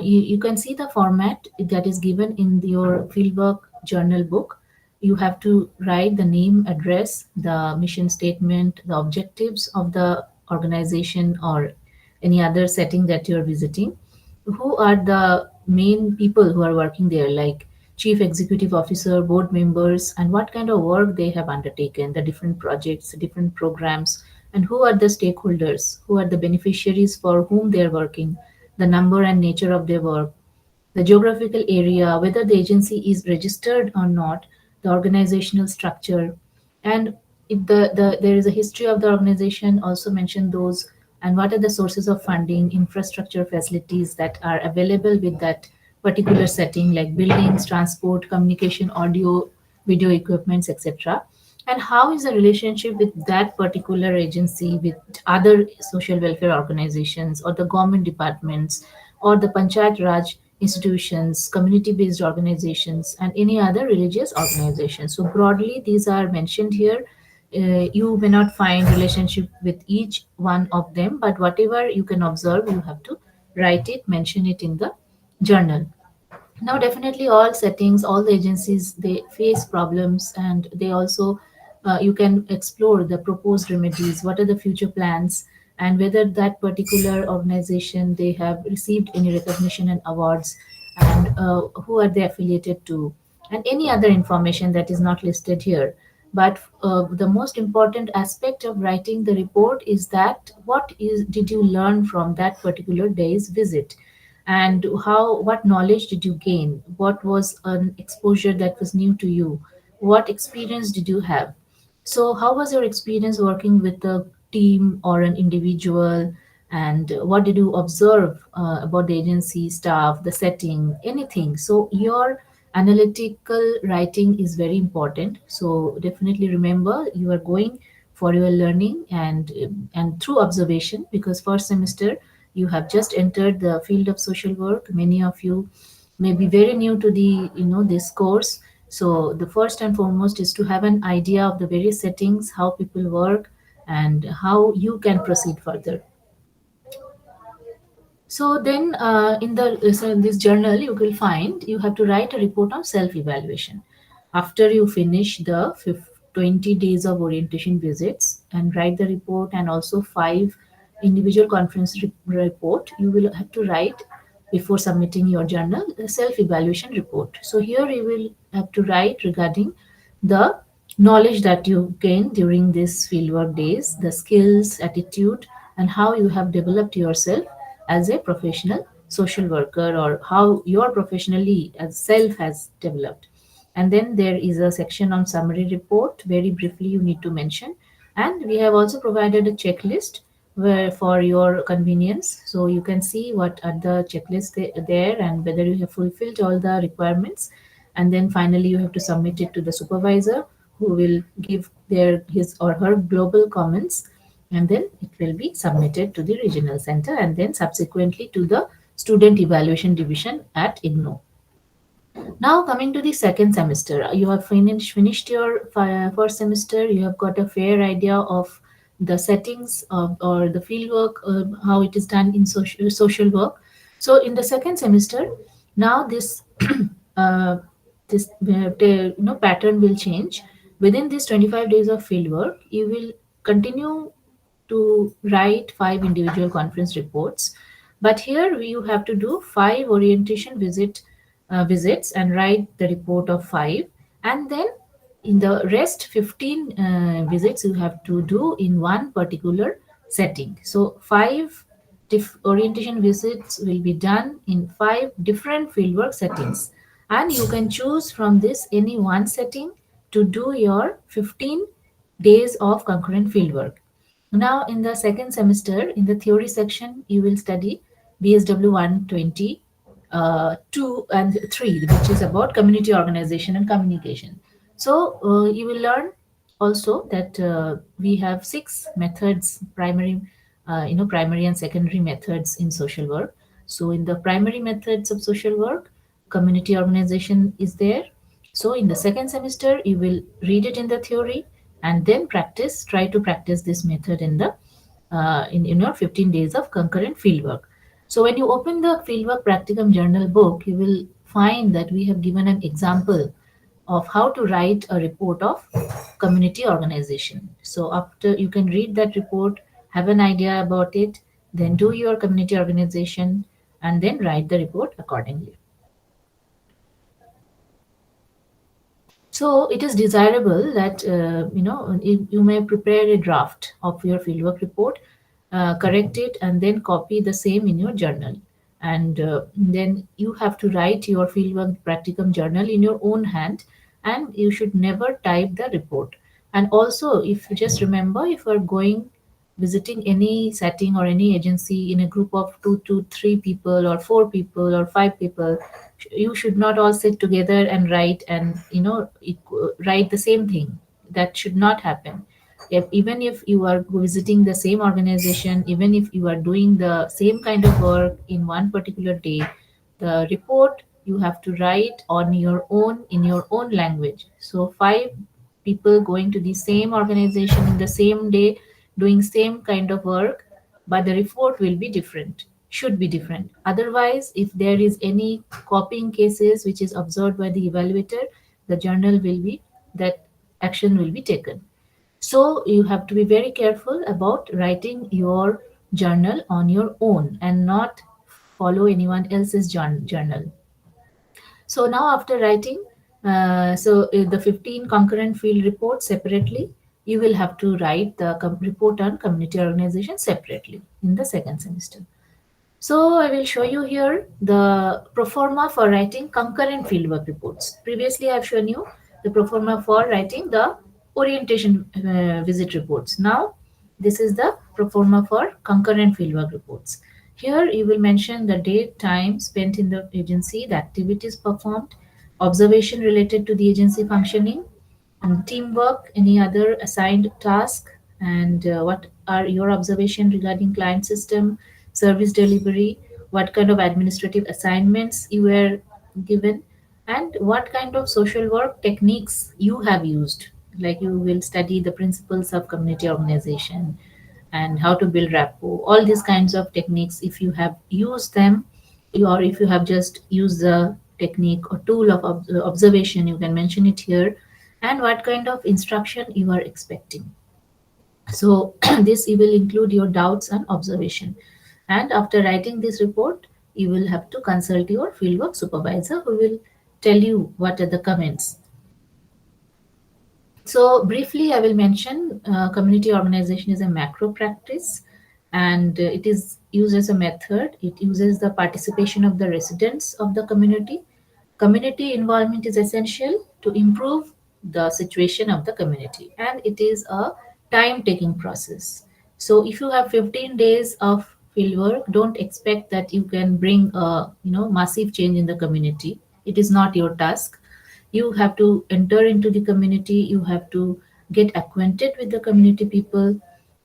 you can see the format that is given in your fieldwork journal book. You have to write the name, address, the mission statement, the objectives of the organization or any other setting that you're visiting. Who are the main people who are working there, like chief executive officer, board members, and what kind of work they have undertaken, the different projects, different programs, and who are the stakeholders, who are the beneficiaries for whom they are working, the number and nature of their work, the geographical area, whether the agency is registered or not, the organizational structure, and if there is a history of the organization, also mention those, and what are the sources of funding, infrastructure, facilities that are available with that particular setting, like buildings, transport, communication, audio, video equipments, etc. And how is the relationship with that particular agency with other social welfare organizations or the government departments or the Panchayat Raj institutions, community based organizations, and any other religious organization. So, broadly, these are mentioned here. You may not find relationship with each one of them, but whatever you can observe, you have to write it, mention it in the journal. Now definitely all settings, all the agencies, they face problems, and they also you can explore the proposed remedies, what are the future plans, and whether that particular organization they have received any recognition and awards, and who are they affiliated to, and any other information that is not listed here. But the most important aspect of writing the report is that what is did you learn from that particular day's visit, and how what knowledge did you gain, what was an exposure that was new to you, what experience did you have. So how was your experience working with a team or an individual, and what did you observe about the agency staff, the setting, anything. So your analytical writing is very important, so definitely remember you are going for your learning and through observation, because first semester you have just entered the field of social work. Many of you may be very new to the this course. So the first and foremost is to have an idea of the various settings, how people work, and how you can proceed further. So then, in this journal, you will find you have to write a report on self-evaluation after you finish the 20 days of orientation visits, and write the report, and also five individual conference report. You will have to write before submitting your journal a self-evaluation report. So here you will have to write regarding the knowledge that you gained during these fieldwork days, the skills, attitude, and how you have developed yourself as a professional social worker, or how your professionally as self has developed. And then there is a section on summary report. Very briefly, you need to mention. And we have also provided a checklist where for your convenience. So you can see what are the checklists there and whether you have fulfilled all the requirements. And then finally, you have to submit it to the supervisor, who will give his or her global comments, and then it will be submitted to the regional center and then subsequently to the student evaluation division at IGNOU. Now coming to the second semester, you have finished your first semester. You have got a fair idea of the settings of, or the field work, how it is done in social work. So in the second semester, now this uh, pattern will change. Within these 25 days of field work, you will continue to write 5 individual conference reports, but here you have to do 5 orientation visits and write the report of 5, and then in the rest 15 visits you have to do in one particular setting. So 5 orientation visits will be done in 5 different fieldwork settings, and you can choose from this any one setting to do your 15 days of concurrent fieldwork. Now, in the second semester, in the theory section, you will study BSW 120, 2 and 3, which is about community organization and communication. So, you will learn also that we have 6 methods, primary and secondary methods in social work. So, in the primary methods of social work, community organization is there. So, in the second semester, you will read it in the theory and then try to practice this method in the in your 15 days of concurrent fieldwork. So when you open the fieldwork practicum journal book, you will find that we have given an example of how to write a report of community organization. So after you can read that report, have an idea about it, then do your community organization and then write the report accordingly. So it is desirable that you may prepare a draft of your fieldwork report, correct it, and then copy the same in your journal. And then you have to write your fieldwork practicum journal in your own hand, and you should never type the report. And also, if you just remember, if you are visiting any setting or any agency in a group of 2 to 3 people or 4 people or 5 people, you should not all sit together and write and write the same thing. That should not happen. Even if you are visiting the same organization, even if you are doing the same kind of work in one particular day, the report you have to write on your own in your own language. So 5 people going to the same organization in the same day doing same kind of work, but the report will be different, should be different. Otherwise, if there is any copying cases which is observed by the evaluator, the journal will be, that action will be taken. So you have to be very careful about writing your journal on your own and not follow anyone else's journal. So now after writing, the 15 concurrent field reports separately, you will have to write the report on community organization separately in the second semester. So I will show you here the proforma for writing concurrent fieldwork reports. Previously, I have shown you the proforma for writing the orientation visit reports. Now, this is the proforma for concurrent fieldwork reports. Here, you will mention the date, time spent in the agency, the activities performed, observation related to the agency functioning, and teamwork, any other assigned task, and what are your observation regarding client system, service delivery, what kind of administrative assignments you were given, and what kind of social work techniques you have used. Like you will study the principles of community organization and how to build rapport, all these kinds of techniques. If you have used them, or if you have just used the technique or tool of observation, you can mention it here, and what kind of instruction you are expecting. So this you will include your doubts and observation. And after writing this report, you will have to consult your fieldwork supervisor, who will tell you what are the comments. So briefly, I will mention community organization is a macro practice, and it is used as a method. It uses the participation of the residents of the community. Community involvement is essential to improve the situation of the community, and it is a time taking process. So if you have 15 days of field work, don't expect that you can bring a massive change in the community. It is not your task. You have to enter into the community, you have to get acquainted with the community people,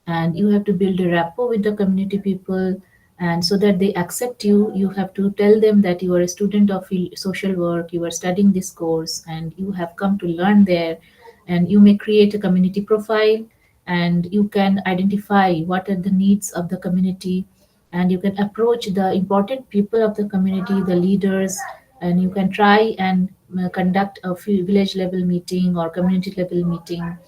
and you have to build a rapport with the community people, and so that they accept you, you have to tell them that you are a student of social work, you are studying this course and you have come to learn there. And you may create a community profile, and you can identify what are the needs of the community, and you can approach the important people of the community, the leaders, and you can try and conduct a village level meeting or community level meeting.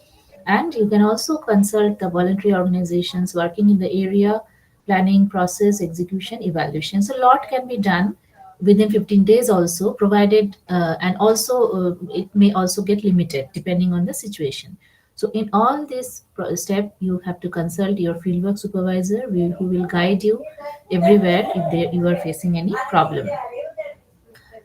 And you can also consult the voluntary organizations working in the area, planning, process, execution, evaluation. So a lot can be done within 15 days also, provided, and also it may also get limited depending on the situation. So in all this step, you have to consult your fieldwork supervisor who will guide you everywhere if you are facing any problem.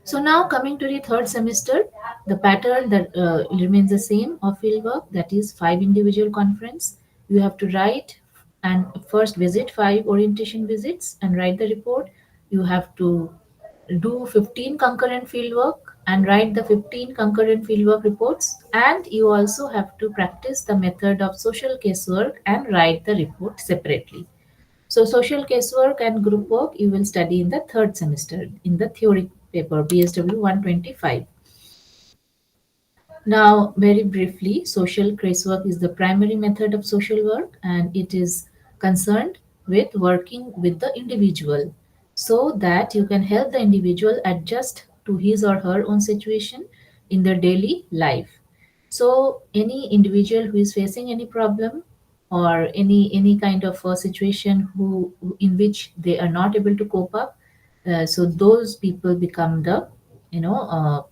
So now coming to the third semester, the pattern that remains the same of fieldwork, that is 5 individual conference. You have to write and first visit 5 orientation visits and write the report. You have to do 15 concurrent fieldwork and write the 15 concurrent fieldwork reports. And you also have to practice the method of social casework and write the report separately. So social casework and group work you will study in the third semester in the theory paper BSW 125. Now, very briefly, social casework is the primary method of social work, and it is concerned with working with the individual so that you can help the individual adjust to his or her own situation in their daily life. So any individual who is facing any problem or any kind of a situation in which they are not able to cope up, so those people become the you know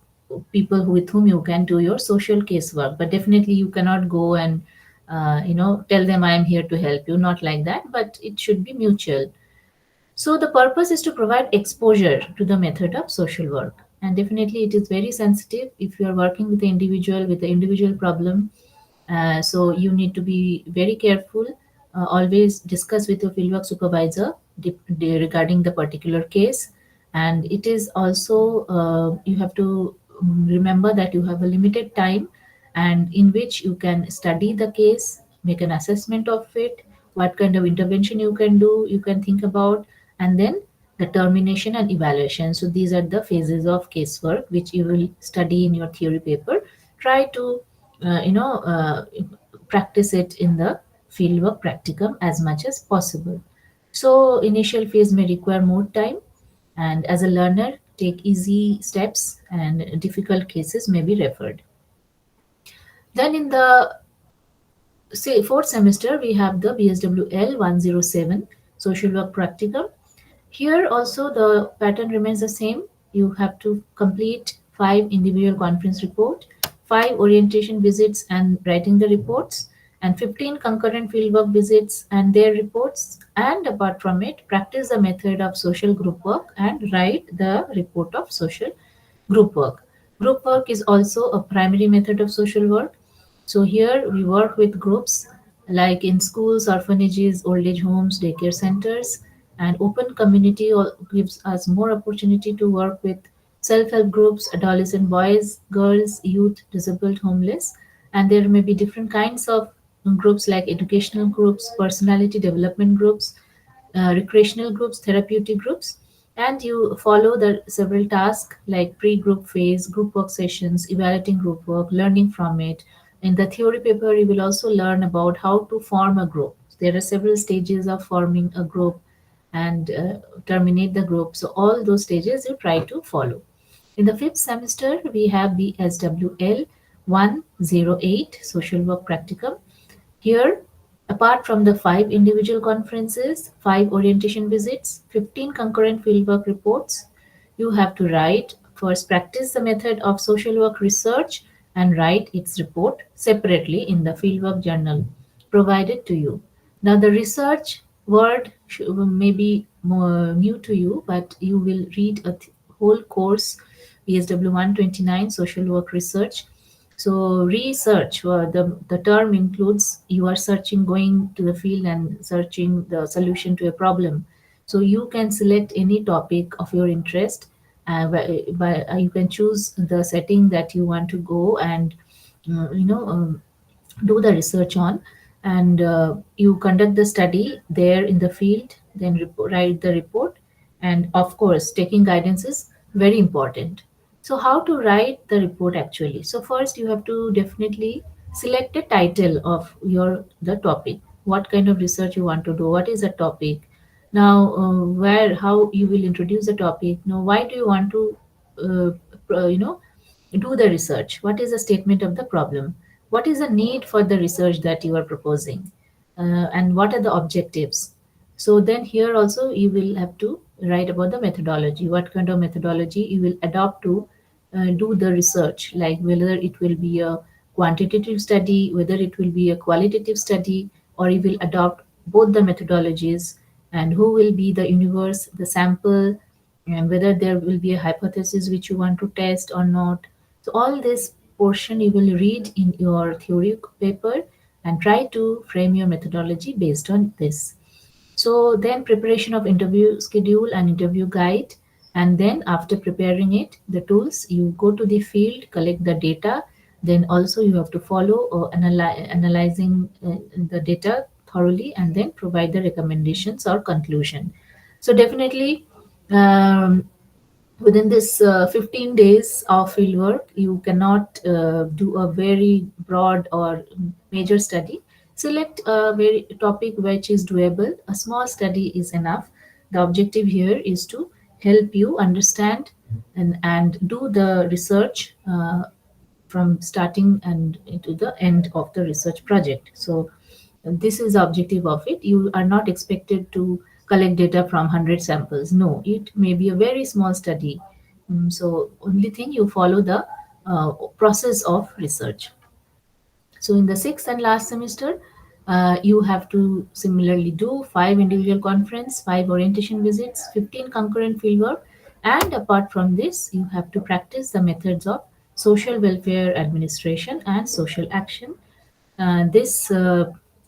people with whom you can do your social case work. But definitely you cannot go and tell them I am here to help you, not like that, but it should be mutual. So the purpose is to provide exposure to the method of social work. And definitely it is very sensitive if you are working with the individual with the individual problem. So you need to be very careful. Always discuss with your fieldwork supervisor regarding the particular case. And it is also, you have to remember that you have a limited time and in which you can study the case, make an assessment of it, what kind of intervention you can do, you can think about, and then the termination and evaluation. So these are the phases of casework which you will study in your theory paper. Try to uh, you know uh, practice it in the fieldwork practicum as much as possible. So initial phase may require more time, and as a learner take easy steps and difficult cases may be referred. Then in the fourth semester we have the BSWL 107 social work practicum. Here also the pattern remains the same. You have to complete 5 individual conference report, 5 orientation visits and writing the reports, and 15 concurrent fieldwork visits and their reports. And apart from it, practice the method of social group work and write the report of social group work. Group work is also a primary method of social work. So here we work with groups like in schools, orphanages, old age homes, daycare centers, and open community gives us more opportunity to work with self-help groups, adolescent boys, girls, youth, disabled, homeless. And there may be different kinds of groups like educational groups, personality development groups, recreational groups, therapeutic groups, and you follow the several tasks like pre-group phase, group work sessions, evaluating group work, learning from it. In the theory paper, you will also learn about how to form a group. There are several stages of forming a group and terminate the group. So all those stages you try to follow. In the fifth semester, we have the SWL 108 social work practicum. Here, apart from the 5 individual conferences, 5 orientation visits, 15 concurrent fieldwork reports, you have to write, first practice the method of social work research and write its report separately in the fieldwork journal provided to you. Now, the research word may be more new to you, but you will read a whole course, BSW 129 Social Work Research, So research, the term includes you are searching, going to the field and searching the solution to a problem. So you can select any topic of your interest. You can choose the setting that you want to go and do the research on, and you conduct the study there in the field, then write the report, and of course taking guidance is very important. So how to write the report actually? So first you have to definitely select a title of your the topic, what kind of research you want to do, what is the topic. Now where how you will introduce the topic. Now why do you want to uh, do the research, what is the statement of the problem, what is the need for the research that you are proposing, and what are the objectives. So then here also you will have to write about the methodology, what kind of methodology you will adopt to do the research, like whether it will be a quantitative study, whether it will be a qualitative study, or you will adopt both the methodologies, and who will be the universe, the sample, and whether there will be a hypothesis which you want to test or not. So all this portion you will read in your theory paper and try to frame your methodology based on this. So then preparation of interview schedule and interview guide. And then after preparing it, the tools, you go to the field, collect the data. Then also you have to follow analyzing the data thoroughly and then provide the recommendations or conclusion. So definitely within this 15 days of fieldwork, you cannot do a very broad or major study. Select a very topic which is doable. A small study is enough. The objective here is to help you understand and do the research from starting and into the end of the research project. So this is the objective of it. You are not expected to collect data from 100 samples. No, it may be a very small study. So only thing you follow the process of research. So in the sixth and last semester, you have to similarly do 5 individual conference, 5 orientation visits, 15 concurrent fieldwork, and apart from this, you have to practice the methods of social welfare administration and social action. This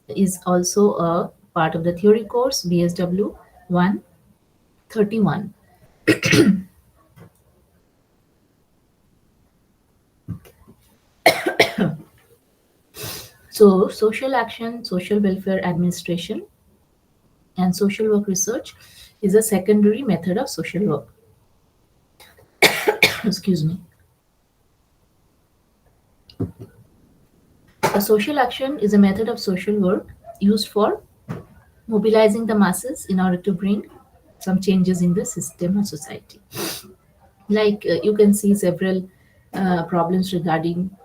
is also a part of the theory course BSW 131. So social action, social welfare administration, and social work research is a secondary method of social work. Excuse me. A social action is a method of social work used for mobilizing the masses in order to bring some changes in the system or society. Like you can see several problems regarding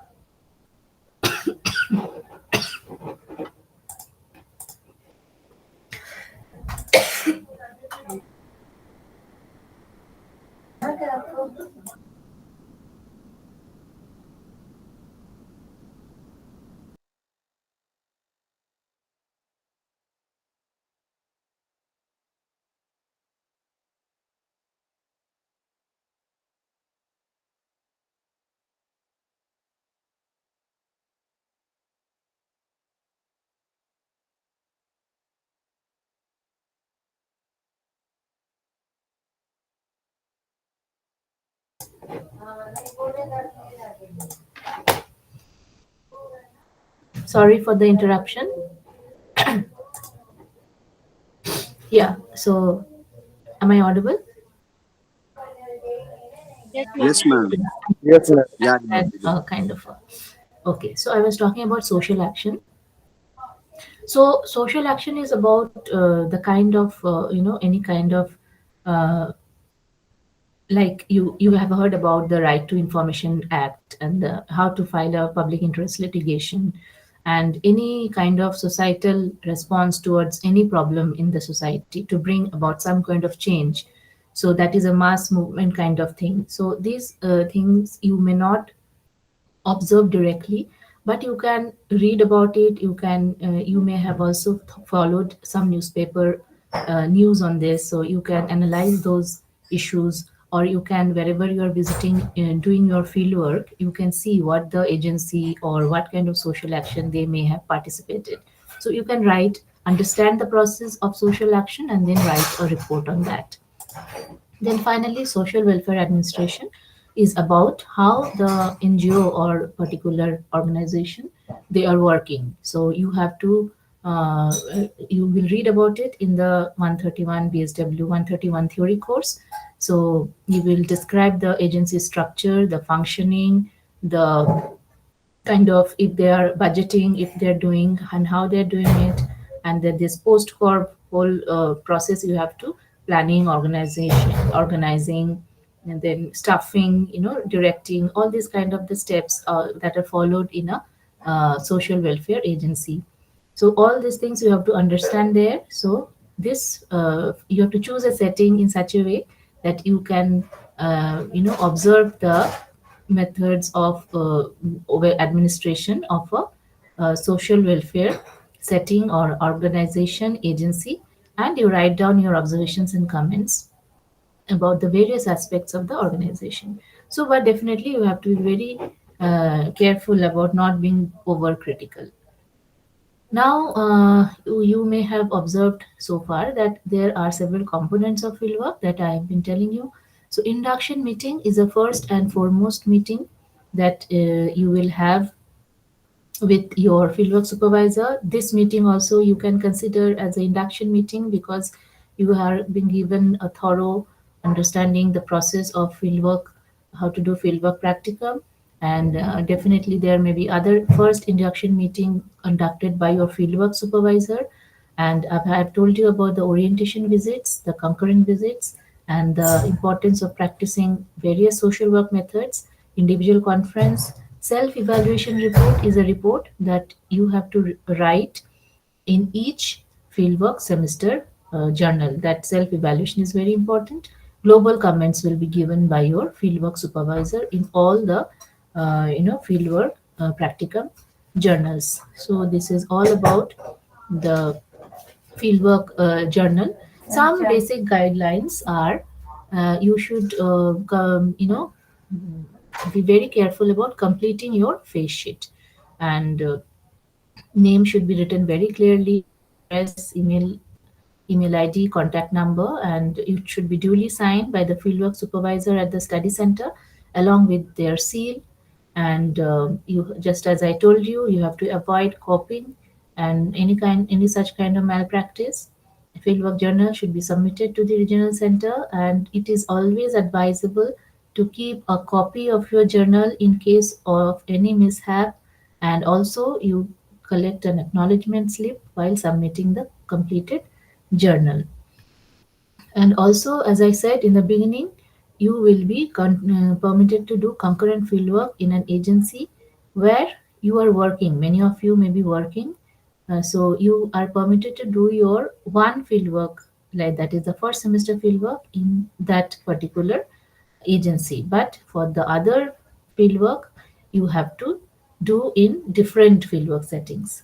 sorry for the interruption. Yeah, so am I audible? Yes, Yes, ma'am. ma'am. Yes, ma'am. Yeah, And kind of okay, so I was talking about social action. So social action is about the kind of any kind of uh, like you have heard about the Right to Information Act and how to file a public interest litigation, and any kind of societal response towards any problem in the society to bring about some kind of change. So that is a mass movement kind of thing. So these things you may not observe directly, but you can read about it. You can you may have also followed some newspaper news on this, so you can analyze those issues, or you can, wherever you are visiting, doing your field work, you can see what the agency or what kind of social action they may have participated. So you can write, understand the process of social action, and then write a report on that. Then finally, social welfare administration is about how the NGO or particular organization they are working. So you have to you will read about it in the 131 BSW 131 theory course. So you will describe the agency structure, the functioning, the kind of if they are budgeting, if they're doing and how they're doing it, and then this post corp whole process you have to planning, organizing, and then staffing, directing, all these kind of the steps that are followed in a social welfare agency. So all these things you have to understand there. So this you have to choose a setting in such a way that you can observe the methods of administration of a social welfare setting or organization agency, and you write down your observations and comments about the various aspects of the organization. So but definitely you have to be very careful about not being overcritical. Now, you may have observed so far that there are several components of fieldwork that I have been telling you. So, induction meeting is the first and foremost meeting that you will have with your fieldwork supervisor. This meeting also you can consider as an induction meeting because you are being given a thorough understanding the process of fieldwork, how to do fieldwork practicum, and definitely there may be other first induction meeting conducted by your fieldwork supervisor. And I've told you about the orientation visits, the concurrent visits, and the importance of practicing various social work methods. Individual conference, self-evaluation report is a report that you have to write in each fieldwork semester journal. That self-evaluation is very important. Global comments will be given by your fieldwork supervisor in all the fieldwork practicum journals. So this is all about the fieldwork journal. Some basic guidelines are you should be very careful about completing your face sheet, and name should be written very clearly, address, email ID, contact number, and it should be duly signed by the fieldwork supervisor at the study center along with their seal. And you, just as I told you, you have to avoid copying and any such kind of malpractice. A fieldwork journal should be submitted to the regional center, and it is always advisable to keep a copy of your journal in case of any mishap, and also you collect an acknowledgement slip while submitting the completed journal. And also, as I said in the beginning, you will be permitted to do concurrent fieldwork in an agency where you are working. Many of you may be working. So you are permitted to do your one fieldwork, like that is the first semester fieldwork in that particular agency. But for the other fieldwork, you have to do in different fieldwork settings.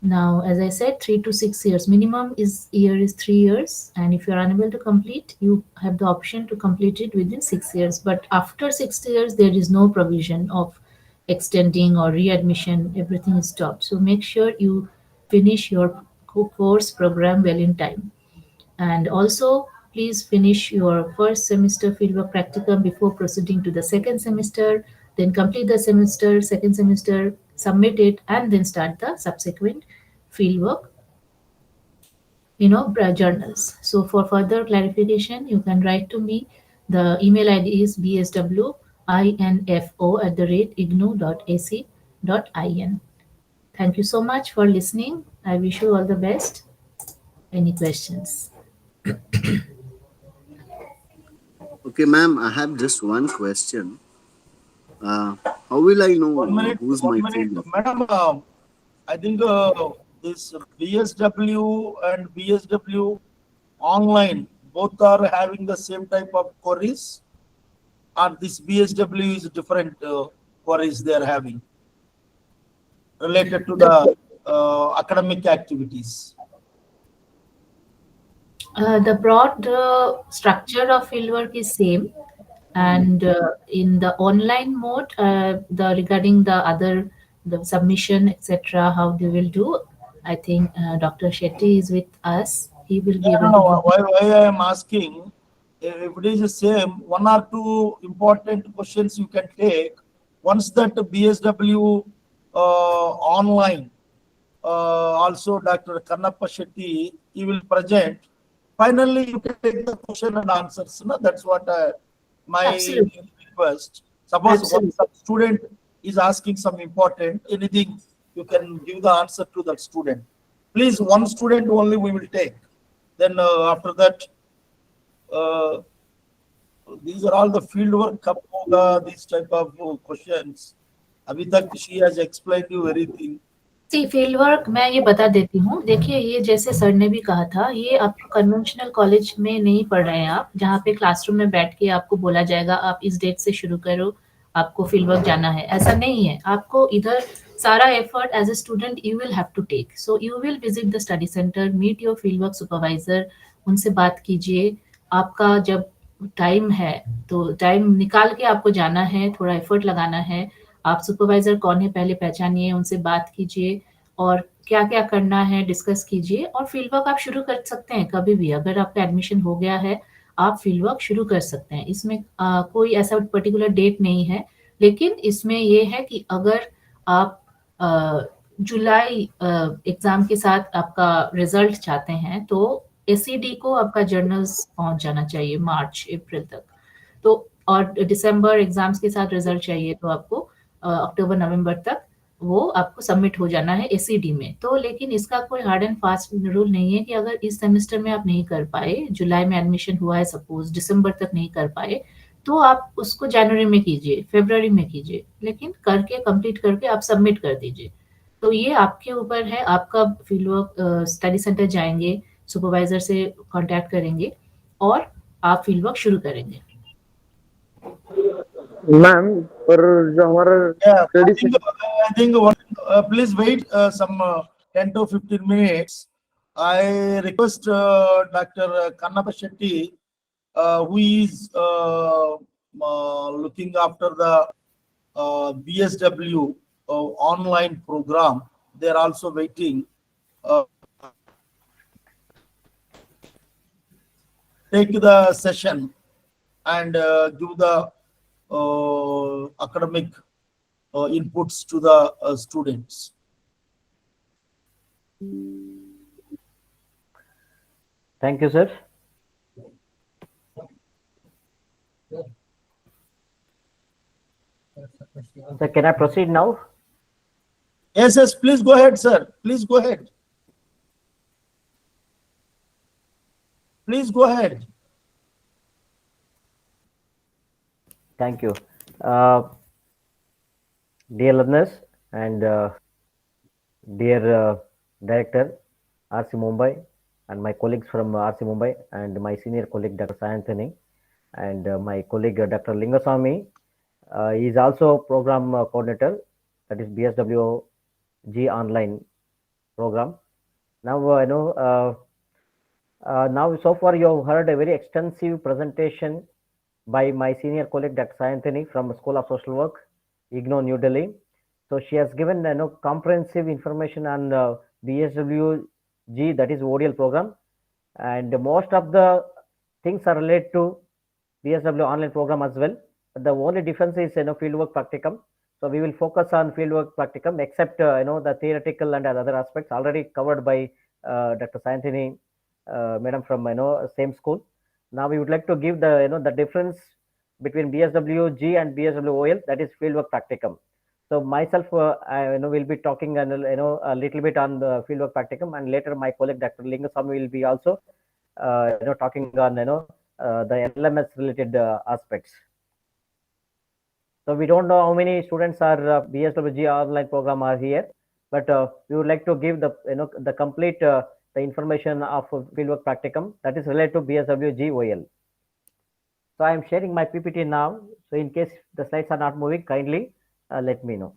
Now, as I said, 3 to 6 years minimum is year is 3 years, and if you are unable to complete, you have the option to complete it within 6 years. But after 6 years, there is no provision of extending or readmission. Everything is stopped. So make sure you finish your course program well in time. And also, please finish your first semester fieldwork practicum before proceeding to the second semester. Then complete the second semester, submit it, and then start the subsequent fieldwork, journals. So for further clarification, you can write to me. The email ID is bswinfo@ignou.ac.in. Thank you so much for listening. I wish you all the best. Any questions? Okay, ma'am, I have just one question. How will I know 1 minute, who's 1 my minute. field? Madam, I think this BSW and BSW online both are having the same type of queries, or this BSW is different queries they are having related to the academic activities. The broad structure of fieldwork is same, And in the online mode, the regarding the submission, etc., how they will do, I think Dr. Shetty is with us. He will be I able don't to know give. why I am asking. If it is the same, one or two important questions you can take. Once that BSW online, also Dr. Kannappa Shetty, he will present. Finally, you can take the question and answers. No? That's what my Absolutely. request. Suppose one Absolutely. student is asking some important anything, you can give the answer to that student. Please, one student only we will take. Then after that, uh, these are all the field work, these type of questions. Abhi tak she has explained you everything. See field work मैं ये बता देती हूँ। देखिए, ये जैसे sir ने भी कहा था, ये आपको कन्वेंशनल कॉलेज में नहीं पढ़ रहे हैं आप, जहाँ पे क्लासरूम में बैठ के आपको बोला जाएगा आप इस डेट से शुरू करो, आपको फील्ड वर्क जाना है। ऐसा नहीं है। आपको इधर सारा effort as a student you will have to take. So you will visit the study centre, meet your field work supervisor, उनसे बात कीजिए। आपका जब टाइम है तो टाइम निकाल के आपको जाना है, थोड़ा एफर्ट लगाना है। आप सुपरवाइजर कौन है पहले पहचानिए, उनसे बात कीजिए और क्या-क्या करना है डिस्कस कीजिए और फील्ड वर्क आप शुरू कर सकते हैं कभी भी। अगर आपका एडमिशन हो गया है, आप फील्ड वर्क शुरू कर सकते हैं। इसमें कोई ऐसा पर्टिकुलर डेट नहीं है, लेकिन इसमें ये है कि अगर आप जुलाई एग्ज़ाम के साथ आपका रिज़ल्ट चाहते हैं, तो एसईडी को आपका जर्नल्स पहुँच जाना चाहिए मार्च, अप्रैल तक। तो और दिसंबर एग्ज़ाम्स के साथ रिज़ल्ट चाहिए तो आपको अक्टूबर, नवंबर तक वो आपको सबमिट हो जाना है एसईडी में। तो लेकिन इसका कोई हार्ड एंड फास्ट रूल नहीं है कि अगर इस सेमेस्टर में आप नहीं कर पाए, जुलाई में एडमिशन हुआ है सपोज़, दिसंबर तक नहीं कर पाए, तो आप उसको जनवरी में कीजिए, फरवरी में कीजिए, लेकिन करके कंप्लीट करके आप सबमिट कर दीजिए। तो ये आपके ऊपर है, आप कब फील्ड वर्क स्टडी सेंटर जाएँगे, सुपरवाइज़र से कॉन्टैक्ट करेंगे और आप फील्ड वर्क शुरू करेंगे। मैम, पर जो हमारा Yeah, study I think please wait some 10 to 15 minutes. I request Dr. Kannappa Shetty, who is looking after the BSW online program. They are also waiting. Take the session and give the academic inputs to the students. Thank you, sir. Sir, can I proceed now? Yes, yes, please go ahead, sir. Please go ahead. Please go ahead. Thank you. Dear learners and dear director, RC Mumbai, and my colleagues from RC Mumbai, and my senior colleague Dr. Sayanthani, and my colleague Dr. Lingaswamy. He is also program coordinator, that is BSW G online program. Now I know. Now so far you have heard a very extensive presentation by my senior colleague Dr. Sayanthani from School of Social Work, IGNOU, New Delhi. So she has given comprehensive information on BSWG, that is ODL program, and most of the things are related to BSW online program as well. The only difference is fieldwork practicum. So we will focus on fieldwork practicum, except the theoretical and other aspects already covered by Dr. Sayanthani, madam from same school. Now we would like to give the the difference between BSWG and BSWOL, that is fieldwork practicum. So myself, I will be talking a little bit on the fieldwork practicum, and later my colleague Dr. Lingaswamy will be also talking on the LMS related aspects. So we don't know how many students are BSWG online program are here, but we would like to give the the complete the information of fieldwork practicum that is related to BSWG OL. So I am sharing my PPT now. So in case the slides are not moving, kindly let me know.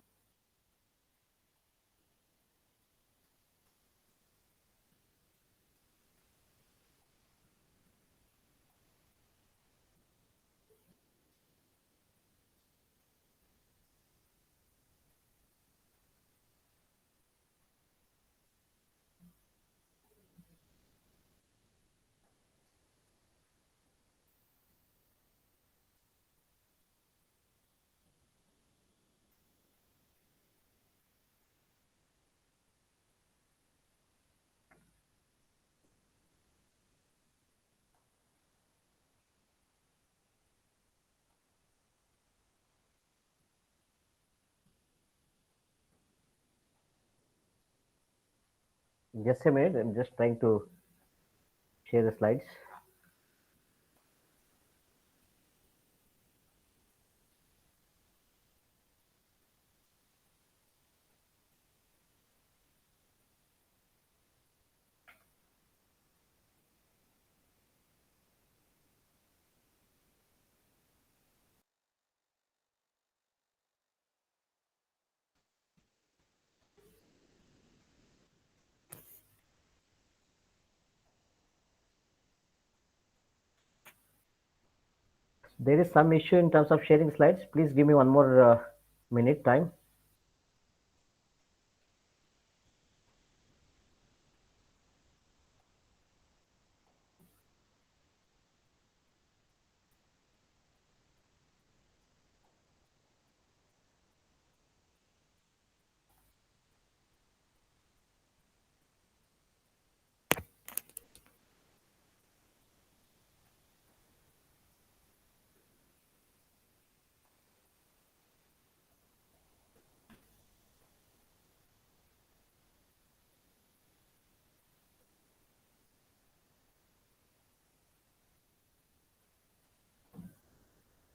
Just a minute. I'm just trying to share the slides. There is some issue in terms of sharing slides. Please give me one more minute time.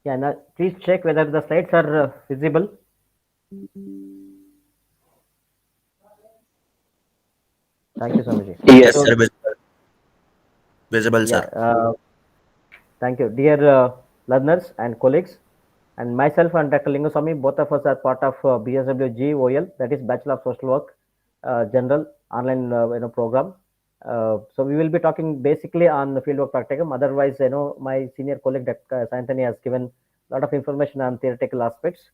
Yeah, now please check whether the slides are visible. Thank you, Swamiji. Yes, So, sir. Visible, yeah, sir. thank you, dear learners and colleagues. And myself and Dr. Lingaswamy, both of us are part of BSWGOL, that is Bachelor of Social Work, General Online program. So we will be talking basically on the fieldwork practicum. Otherwise, my senior colleague Dr. Anthony has given a lot of information on theoretical aspects.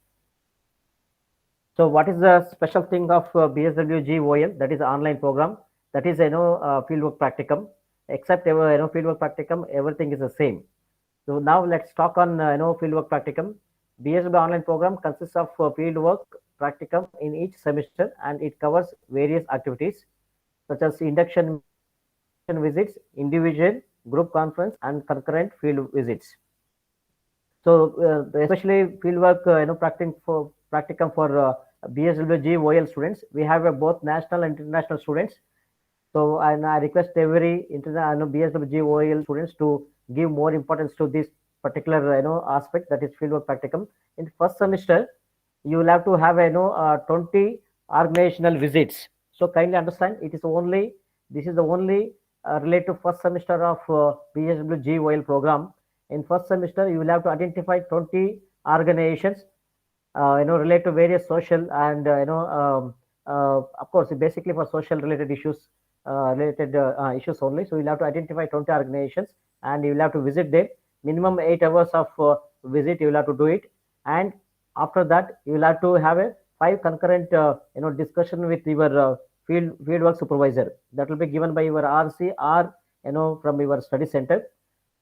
So what is the special thing of BSWGOL? That is an online program. That is fieldwork practicum. Except fieldwork practicum, everything is the same. So now let's talk on fieldwork practicum. BSW online program consists of fieldwork practicum in each semester, and it covers various activities such as induction visits, individual, group conference, and concurrent field visits. So especially fieldwork, practicum for BSWG students, we have both national and international students. So and I request every international BSWG students to give more importance to this particular aspect, that is fieldwork practicum. In first semester, you will have to have 20 organizational visits. So kindly understand, this is the only related to first semester of BSWG program. In first semester, you will have to identify 20 organizations relate to various social and of course basically for social related issues, issues only. So you'll have to identify 20 organizations and you will have to visit them. Minimum 8 hours of visit you will have to do it, and after that you will have to have a 5 concurrent discussion with your fieldwork supervisor. That will be given by your RC or from your study center.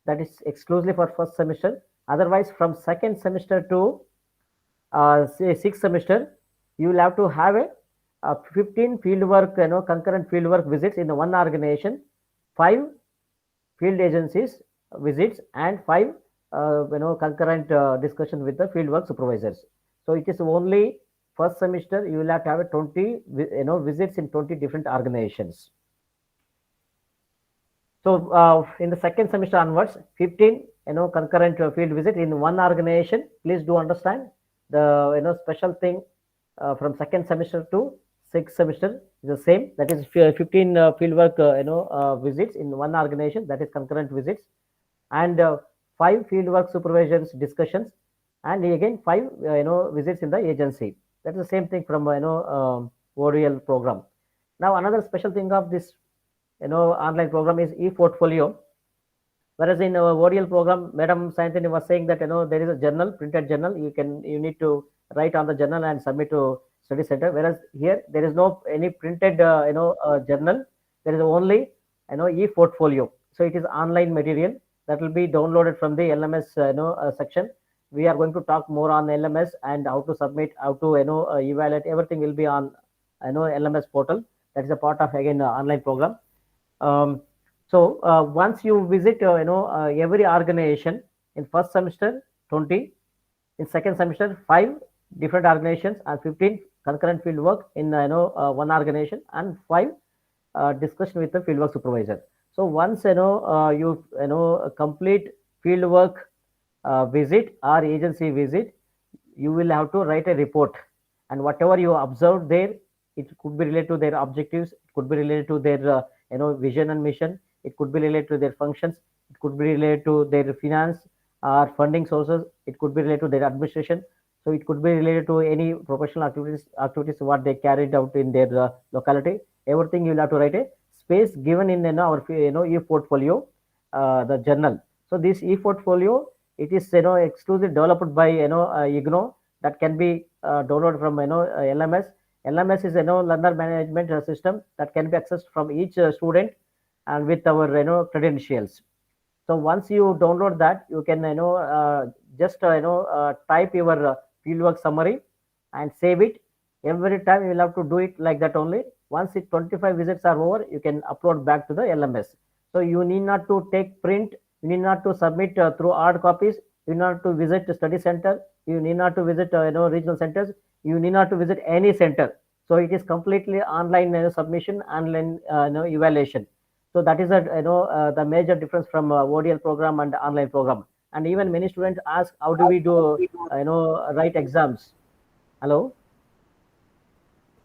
That is exclusively for first semester. Otherwise, from second semester to say sixth semester, you will have to have a 15 fieldwork, concurrent fieldwork visits in one organization, 5 field agencies visits, and 5 concurrent discussion with the fieldwork supervisors. So it is only first semester you will have to have a 20 visits in 20 different organizations. So in the second semester onwards, 15 concurrent field visit in one organization. Please do understand the special thing from second semester to sixth semester is the same. That is 15 fieldwork visits in one organization, that is concurrent visits, and 5 fieldwork supervisions discussions, and again 5 visits in the agency. That is the same thing from ODL program. Now another special thing of this online program is e-portfolio. Whereas in our ODL program, Madam Santini was saying that there is a journal, printed journal. You need to write on the journal and submit to study center. Whereas here there is no any printed journal. There is only e-portfolio. So it is online material that will be downloaded from the LMS section. We are going to talk more on LMS and how to submit, how to evaluate. Everything will be on LMS portal. That is a part of again online program. So once you visit every organization in first semester 20, in second semester 5 different organizations and 15 concurrent field work in one organization, and 5 discussion with the fieldwork supervisor. So once you complete fieldwork visit or agency visit, you will have to write a report, and whatever you observed there, it could be related to their objectives, it could be related to their vision and mission, it could be related to their functions, it could be related to their finance or funding sources, it could be related to their administration, so it could be related to any professional activities what they carried out in their locality. Everything you will have to write a space given in our e-portfolio, the journal. So this e-portfolio, it is exclusively developed by IGNO, that can be downloaded from LMS. LMS is learner management system that can be accessed from each student and with our credentials. So once you download that, you can just type your fieldwork summary and save it. Every time you will have to do it like that only. Once 25 visits are over, you can upload back to the LMS. So you need not to take print, you need not to submit through hard copies, you need not to visit the study center, you need not to visit regional centers, you need not to visit any center. So it is completely online submission, online evaluation. So that is the major difference from ODL program and online program. And even many students ask, how do we do write exams? Hello.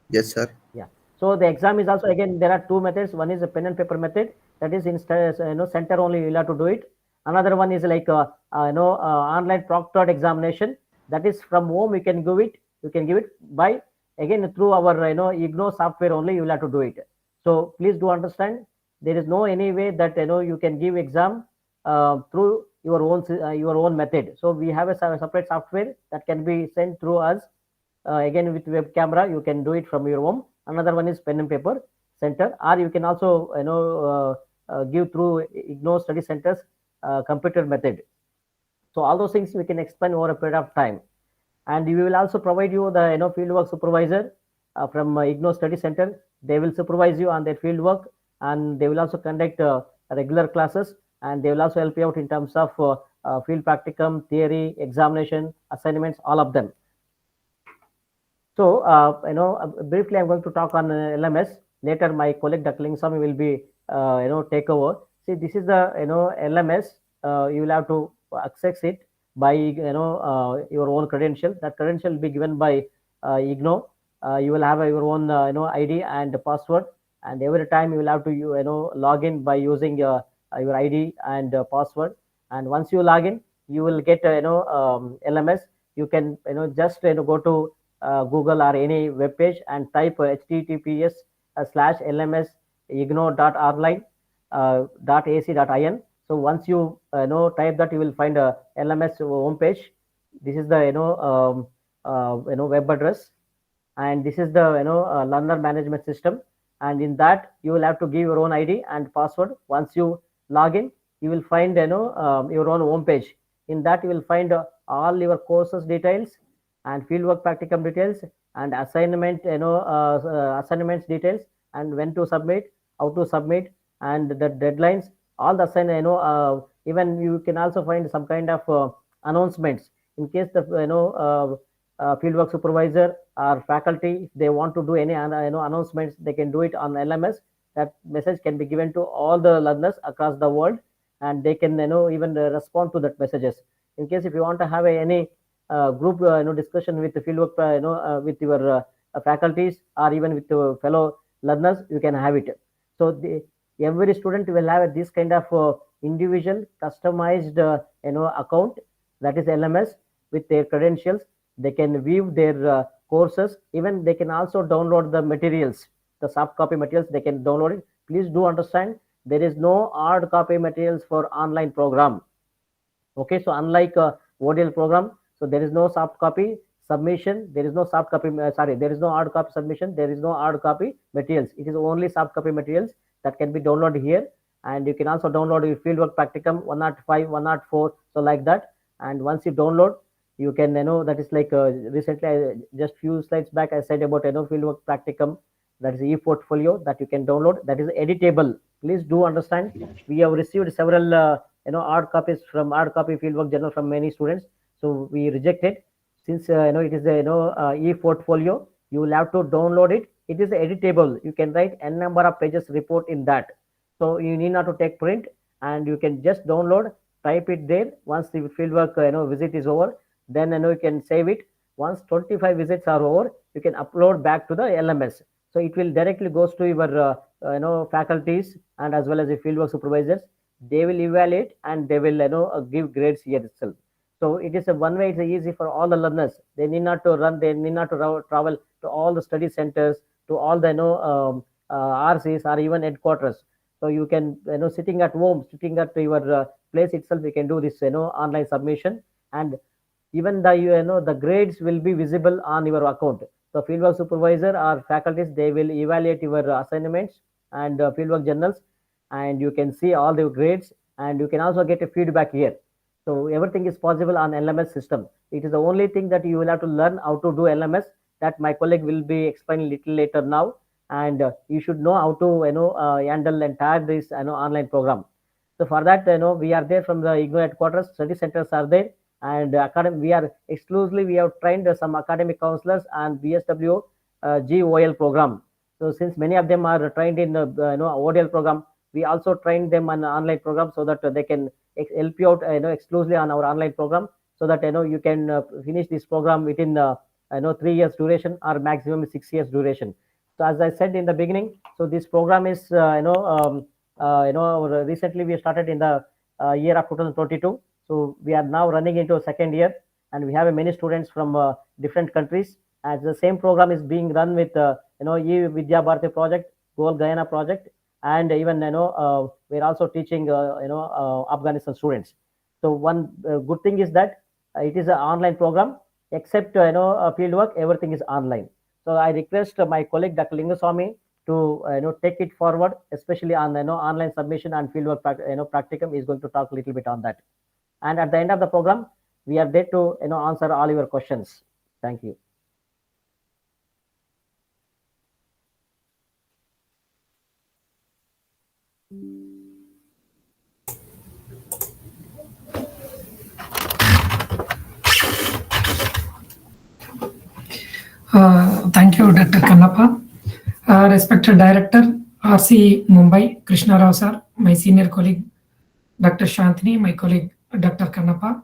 Yes, sir. Yeah. So the exam is also, again, there are two methods. One is a pen and paper method. That is in center only you will have to do it. Another one is like online proctored examination. That is from home you can give it. You can give it by, again, through our IGNO software only you will have to do it. So please do understand, there is no any way that you can give exam through your own method. So we have a separate software that can be sent through us. Again, with web camera, you can do it from your home. Another one is pen and paper center, or you can also give through IGNO study centers computer method. So all those things we can explain over a period of time, and we will also provide you the fieldwork supervisor from IGNO study center. They will supervise you on their fieldwork, and they will also conduct regular classes, and they will also help you out in terms of field practicum, theory, examination, assignments, all of them. So, briefly, I'm going to talk on LMS. Later, my colleague Dr. Lingsamy will be, take over. See, this is the, LMS. You will have to access it by, your own credential. That credential will be given by IGNO. You will have your own, ID and password. And every time you will have to, log in by using your ID and password. And once you log in, you will get, LMS. You can, just, go to Google or any web page and type https://lms igno.online.ac.in. So once you type that, you will find a LMS homepage. This is the web address, and this is the learner management system. And in that, you will have to give your own ID and password. Once you log in, you will find your own homepage. In that, you will find all your courses details and fieldwork practicum details and assignment assignments details, and when to submit, how to submit, and the deadlines, all the even you can also find some kind of announcements in case the fieldwork supervisor or faculty, if they want to do any announcements, they can do it on LMS. That message can be given to all the learners across the world, and they can even respond to that messages. In case if you want to have any group discussion with the fieldwork with your faculties or even with your fellow learners, you can have it. So every student will have this kind of individual customized account, that is LMS, with their credentials. They can view their courses. Even they can also download the materials, the soft copy materials, they can download it. Please do understand, there is no hard copy materials for online program. Okay, so unlike ODL program, so there is no soft copy submission, there is no soft copy, there is no hard copy submission, there is no hard copy materials. It is only soft copy materials that can be downloaded here. And you can also download your fieldwork practicum 105, 104, so like that. And once you download, you can that is like recently, just few slides back, I said about fieldwork practicum, that is e-portfolio that you can download, that is editable. Please do understand, we have received several hard copies from hard copy fieldwork journal from many students, so we rejected. Since it is a e-portfolio, you will have to download it It is editable. You can write n number of pages report in that. So you need not to take print, and you can just download, type it there. Once the fieldwork visit is over, then you can save it. Once 25 visits are over, you can upload back to the LMS. So it will directly goes to your faculties and as well as the fieldwork supervisors. They will evaluate and they will give grades here itself. So it is a one way. It's easy for all the learners. They need not to run. They need not to travel to all the study centers, to all the RCs or even headquarters. So you can sitting at home, sitting at your place itself, you can do this online submission, and even the the grades will be visible on your account. So fieldwork supervisor or faculties, they will evaluate your assignments and fieldwork journals, and you can see all the grades, and you can also get a feedback here. So everything is possible on LMS system. It is the only thing that you will have to learn how to do LMS, that my colleague will be explaining little later now, and you should know how to handle entire this online program. So for that, we are there from the IGNO headquarters. Study centers are there, and we are exclusively, we have trained some academic counselors and BSW GOL program. So since many of them are trained in the ODL program, we also train them on online program so that they can help you out exclusively on our online program, so that you can finish this program within 3 years duration or maximum 6 years duration. So as I said in the beginning, so this program is recently we started in the year of 2022. So we are now running into a second year, and we have many students from different countries. As the same program is being run with Vidya Bharati project, Goal Guyana project, and even we're also teaching Afghanistan students. So one good thing is that it is an online program, except field work, everything is online. So I request my colleague Dr. Lingaswamy to take it forward, especially on online submission and fieldwork practicum. Is going to talk a little bit on that. And at the end of the program, we are there to answer all your questions. Thank you. Thank you, Dr. Kannappa. Respected Director, RC Mumbai, Krishna Rao sir, my senior colleague, Dr. Shantini, my colleague, Dr. Kannappa.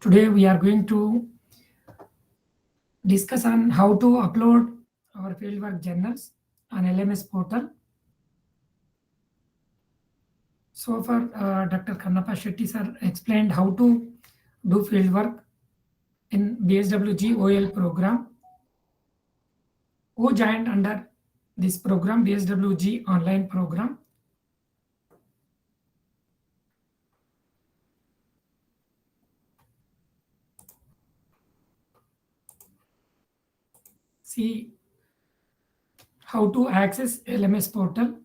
Today we are going to discuss on how to upload our fieldwork journals on LMS portal. So far, Dr. Kannappa Shetty sir explained how to do fieldwork in BSW GOL program. Who joined under this program, BSWG online program? See how to access LMS portal.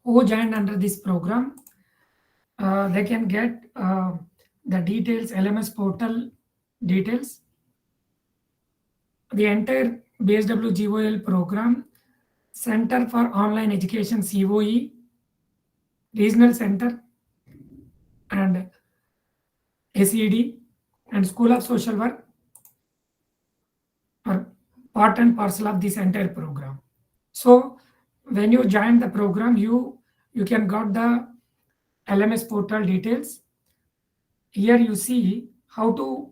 Who joined under this program? They can get the details, LMS portal details. The entire BSW GOL program, Center for Online Education COE, Regional Center, and ACD, and School of Social Work are part and parcel of this entire program. So when you join the program, you can got the LMS portal details. Here you see how to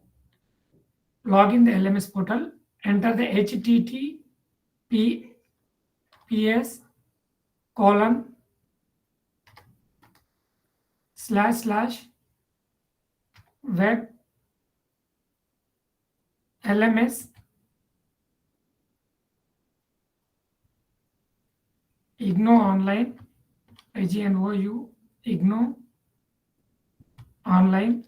log in the LMS portal. Enter the https://web LMS IGNO online, IGNOU IGNO online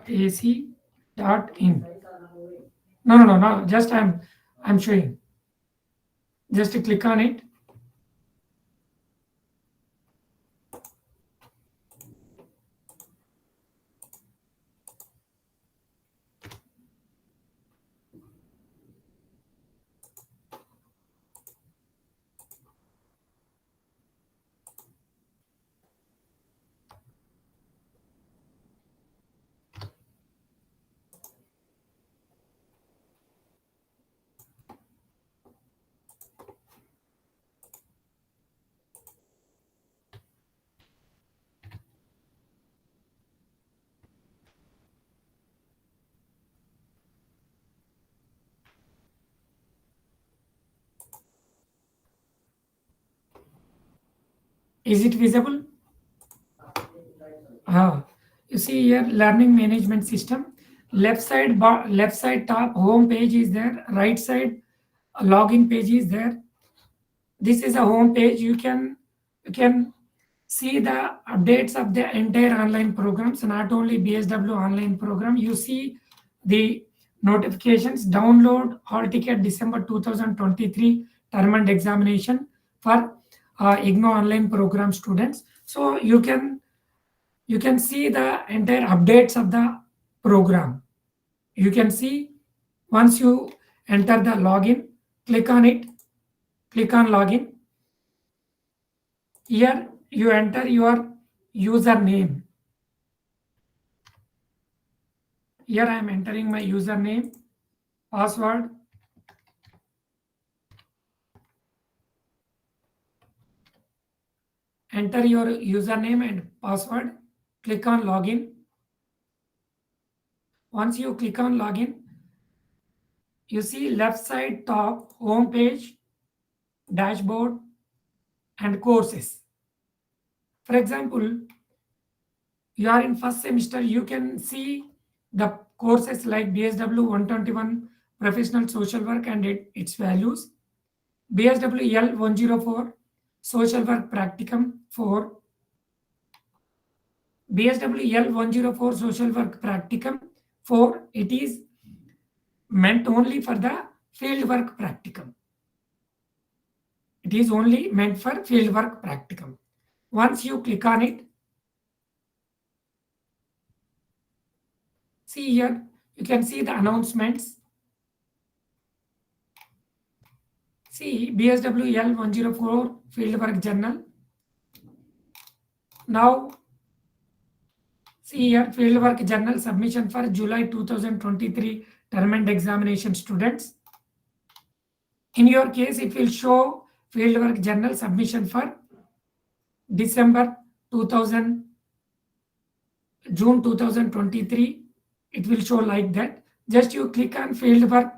.ac.in. No. Just I'm showing. Just click on it. Is it visible? You see here learning management system. Left side left side top home page is there. Right side login page is there. This is a home page. You can see the updates of the entire online programs, not only BSW online program. You see the notifications. Download hall ticket December 2023 term and examination for IGNO online program students. So you can see the entire updates of the program. You can see once you enter the login, click on it, click on login. Here you enter your username. Here I am entering my username, password. Enter your username and password. Click on login. Once you click on login, you see left side top home page, dashboard, and courses. For example, you are in first semester, you can see the courses like BSW 121 professional social work and its values, BSW L 104 social work practicum 4, BSW L 104 social work practicum 4. It is meant only for the field work practicum. It is only meant for field work practicum. Once you click on it, see here, you can see the announcements. See BSW L 104 Fieldwork Journal. Now, see here Fieldwork Journal submission for July 2023 term and examination students. In your case, it will show Fieldwork Journal submission for December 2000, June 2023. It will show like that. Just you click on Fieldwork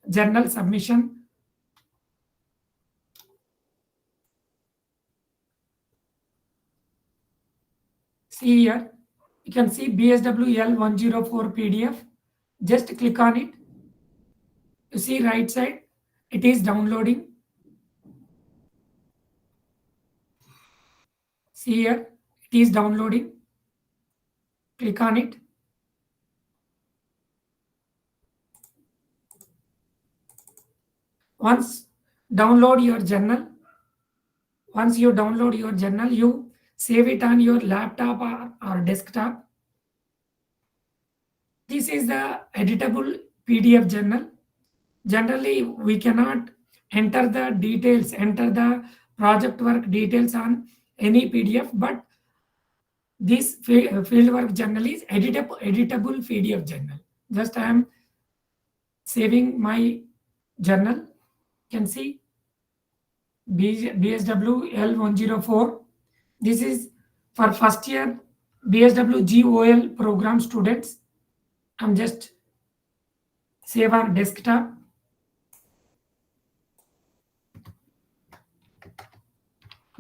Journal submission. See here, you can see BSW L 104 PDF. Just click on it. You see right side, it is downloading. See here, it is downloading. Click on it. Once download your journal, once you download your journal, you save it on your laptop or desktop. This is the editable PDF journal. Generally, we cannot enter the details, enter the project work details on any PDF, but this fieldwork journal is editable PDF journal. Just I am saving my journal. You can see BSW L104. This is for first year BSW GOL program students. I'm just save on desktop.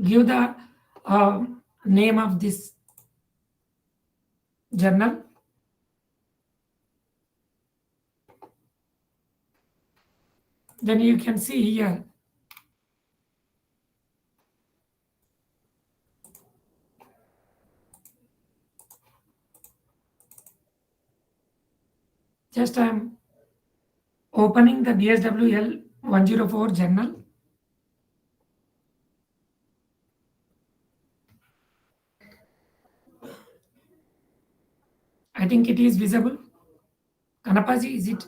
Give the name of this journal. Then you can see here. Just I am opening the BSWL 104 journal. I think it is visible. Kanapaji, is it?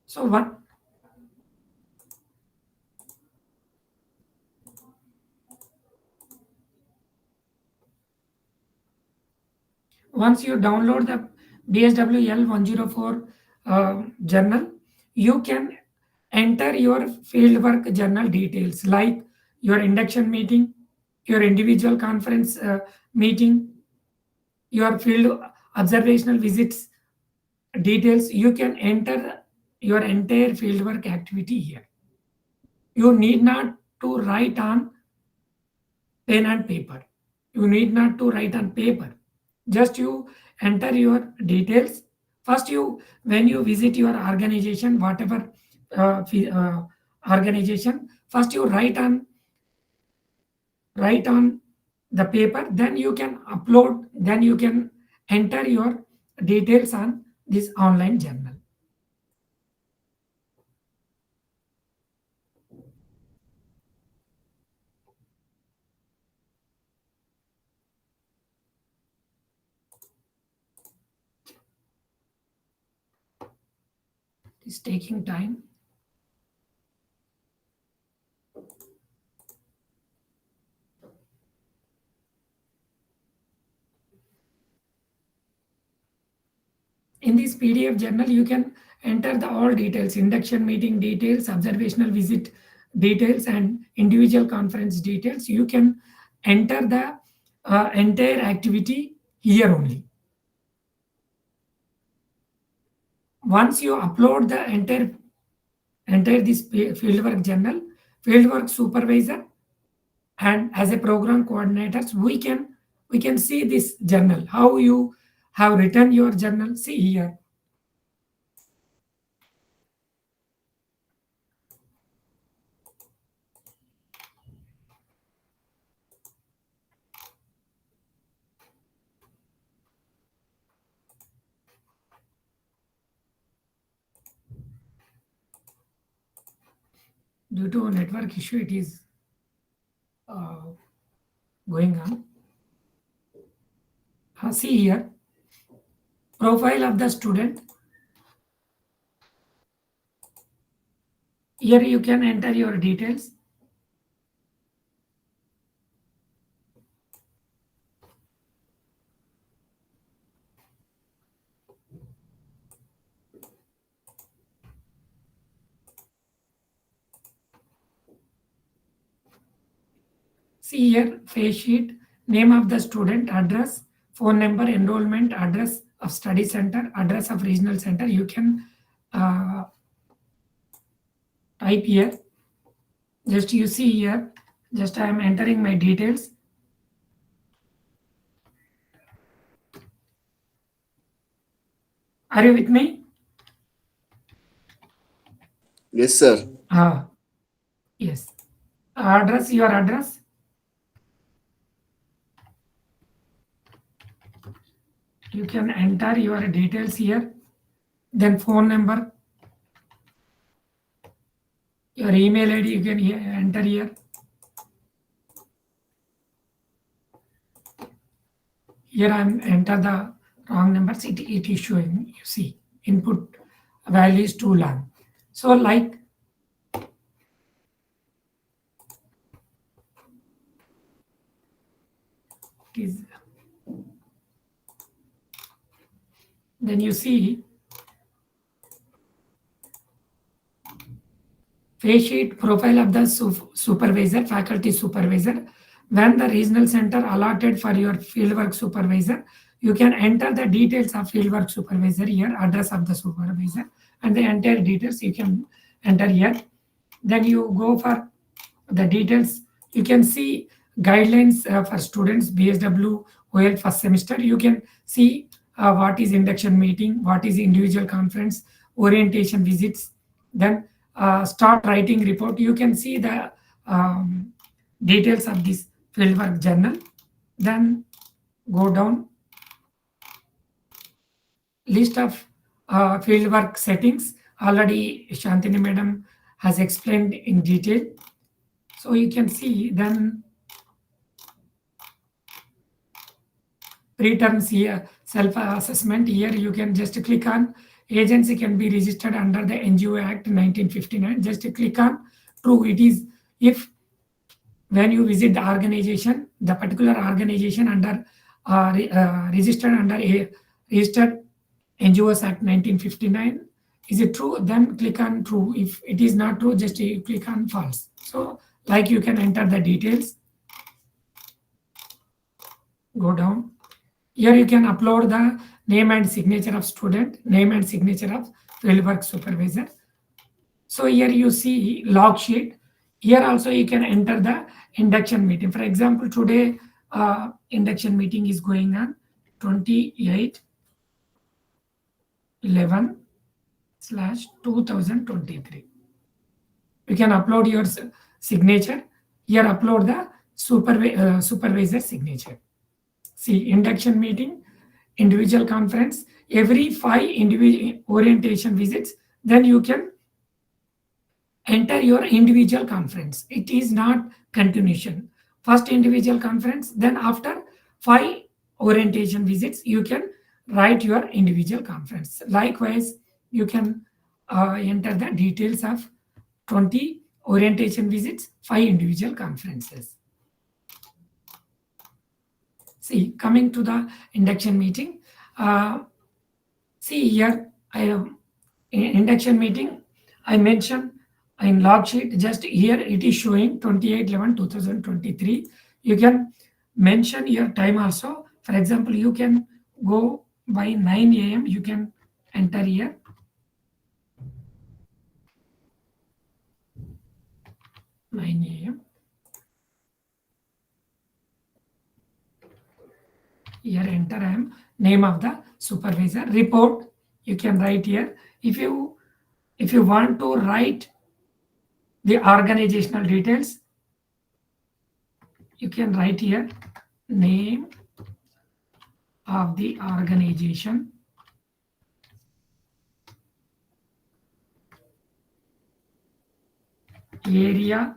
So what? Once you download the BSWL 104 journal, you can enter your fieldwork journal details like your induction meeting, your individual conference meeting, your field observational visits details, you can enter your entire fieldwork activity here. You need not to write on pen and paper. You need not to write on paper. Just you enter your details. First, when you visit your organization, whatever organization, first you write on the paper, then you can upload, then you can enter your details on this online journal. It's taking time. In this PDF journal, you can enter the all details, induction meeting details, observational visit details, and individual conference details. You can enter the entire activity here only. Once you upload the entire this fieldwork journal, fieldwork supervisor, and as a program coordinators, we can see this journal, how you have written your journal. See here. Due to a network issue, it is going on. See here, profile of the student. Here you can enter your details. See here, face sheet, name of the student, address, phone number, enrollment, address of study center, address of regional center. You can type here. Just you see here, just I am entering my details. Are you with me? Yes, sir. Yes. Address, your address. You can enter your details here. Then phone number. Your email ID you can enter here. Here I am enter the wrong numbers. It is showing. You see, input value is too long. So like is then you see face sheet, profile of the supervisor, faculty supervisor. When the regional center allotted for your fieldwork supervisor, you can enter the details of fieldwork supervisor here, address of the supervisor, and the entire details you can enter here. Then you go for the details. You can see guidelines for students, BSW OL first semester. You can see what is induction meeting, what is individual conference, orientation visits, then start writing report. You can see the details of this fieldwork journal. Then go down, list of fieldwork settings. Already Shantini madam has explained in detail. So you can see then pre-terms here, self-assessment. Here you can just click on agency can be registered under the NGO Act 1959. Just click on true. It is if when you visit the organization, the particular organization under registered under a registered NGOs Act 1959. Is it true? Then click on true. If it is not true, just you click on false. So like you can enter the details. Go down. Here you can upload the name and signature of student, name and signature of fieldwork supervisor. So here you see log sheet. Here also you can enter the induction meeting. For example, today induction meeting is going on 28/11/2023. You can upload your signature. Here upload the supervisor signature. See, induction meeting, individual conference, every 5 individual orientation visits, then you can enter your individual conference. It is not continuation. First individual conference, then after 5 orientation visits, you can write your individual conference. Likewise, you can enter the details of 20 orientation visits, 5 individual conferences. See, coming to the induction meeting, see here, I have induction meeting, I mentioned in log sheet, just here it is showing 28/11/2023. You can mention your time also. For example, you can go by 9 a.m. You can enter here. Nine a.m. Here enter I am name of the supervisor. Report you can write here. If you want to write the organizational details, you can write here name of the organization, area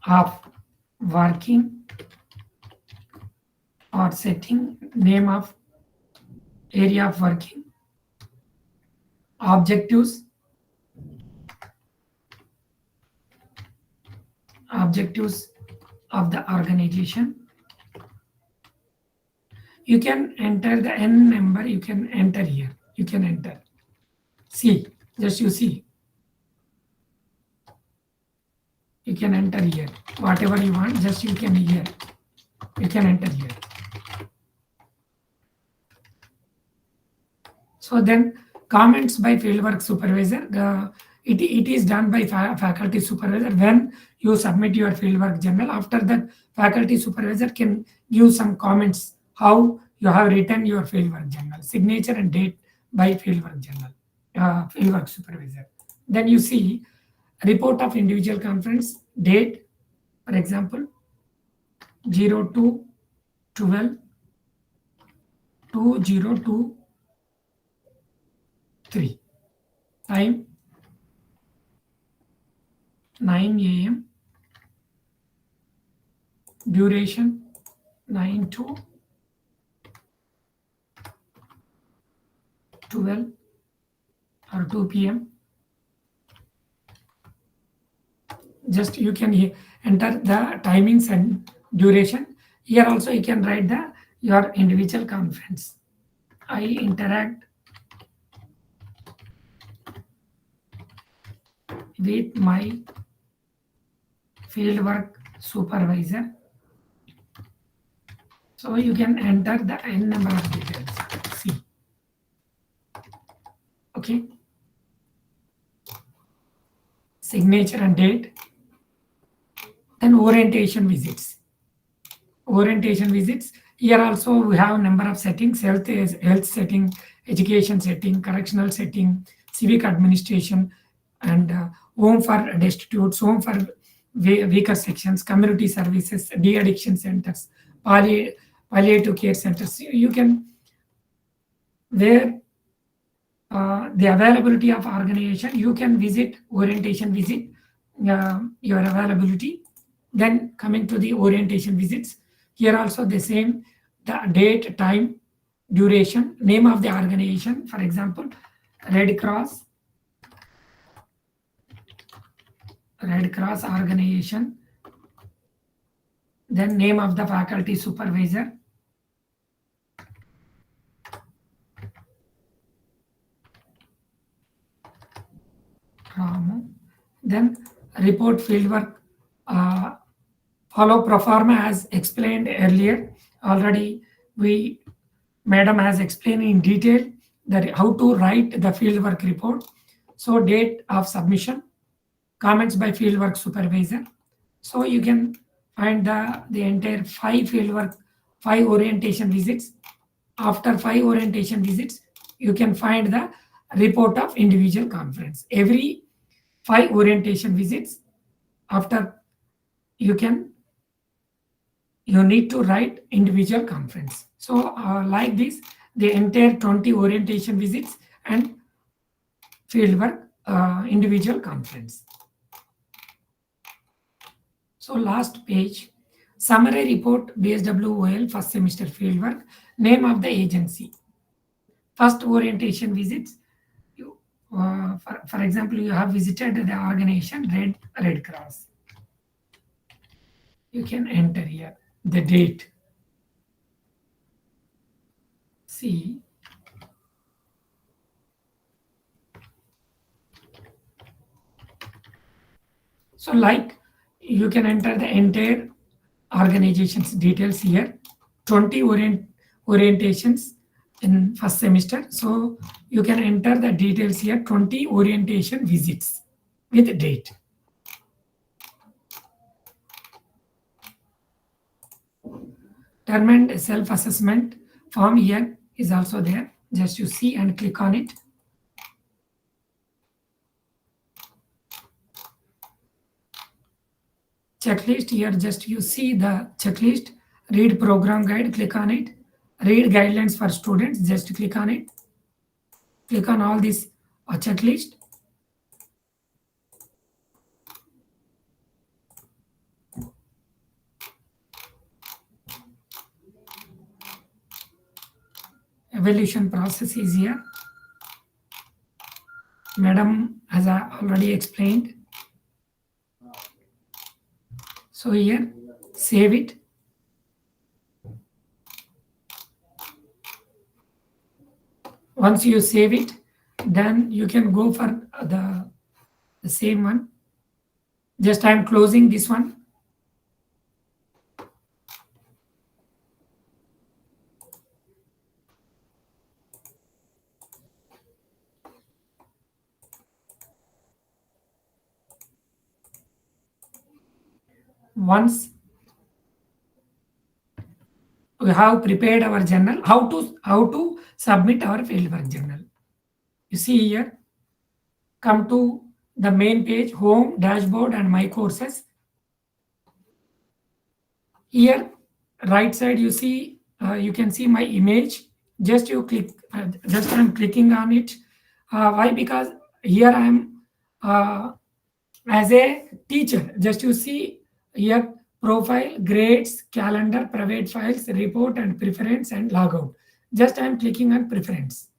of working or setting, name of area of working, objectives of the organization. You can enter the N number, you can enter here, you can enter. See, just you see. You can enter here, whatever you want, just you can here. You can enter here. So then comments by fieldwork supervisor, it is done by faculty supervisor when you submit your fieldwork journal. After that, faculty supervisor can give some comments how you have written your fieldwork journal, signature and date by fieldwork journal, fieldwork supervisor. Then you see report of individual conference, date, for example, 02/12/2023. Time 9 a.m. Duration 9 to 12 or 2 p.m. Just you can enter the timings and duration. Here also you can write your individual conference. I interact with my fieldwork supervisor. So you can enter the N number of details. See. Okay. Signature and date. Then orientation visits. Orientation visits. Here also we have a number of settings: health setting, education setting, correctional setting, civic administration, and home for destitutes, home for weaker sections, community services, de-addiction centers, palliative care centers. You can, where the availability of organization, you can visit orientation visit, your availability. Then coming to the orientation visits, here also the same, the date, time, duration, name of the organization, for example, Red Cross organization, then name of the faculty supervisor, then report fieldwork, follow pro forma as explained earlier. Already we Madam has explained in detail that how to write the fieldwork report. So date of submission, comments by fieldwork supervisor. So you can find the entire 5 fieldwork, 5 orientation visits. After 5 orientation visits, you can find the report of individual conference. Every 5 orientation visits, after you need to write individual conference. So like this, the entire 20 orientation visits and fieldwork individual conference. So last page, summary report BSWOL first semester fieldwork, name of the agency. First orientation visits, you, for example, you have visited the organization Red Cross. You can enter here the date. See, so like you can enter the entire organization's details here. 20 orientations in first semester. So you can enter the details here, 20 orientation visits with date. Term and self-assessment form here is also there. Just you see and click on it. Checklist here, just you see the checklist. Read program guide, click on it. Read guidelines for students, just click on it. Click on all this checklist. Evaluation process is here. Madam has already explained. So here, save it. Once you save it, then you can go for the same one. Just I am closing this one. Once we have prepared our journal, how to submit our fieldwork journal. You see here, come to the main page, home, dashboard, and my courses. Here, right side, you see, you can see my image. Just you click, just I'm clicking on it. Why? Because here I am as a teacher. Just you see here, profile, grades, calendar, private files, report, and preference, and logout. Just I'm clicking on preference.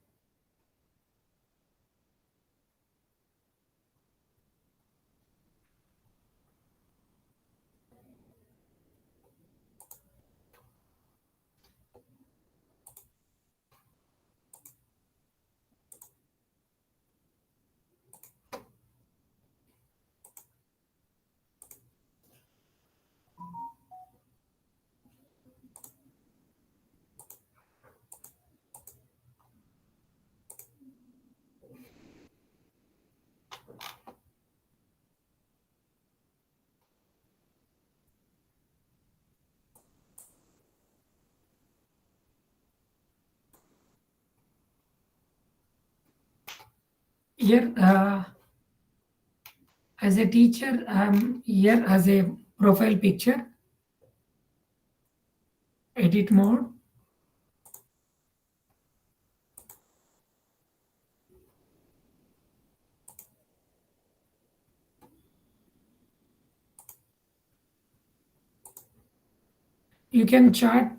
Here, as a teacher, I'm here as a profile picture, edit mode. You can chat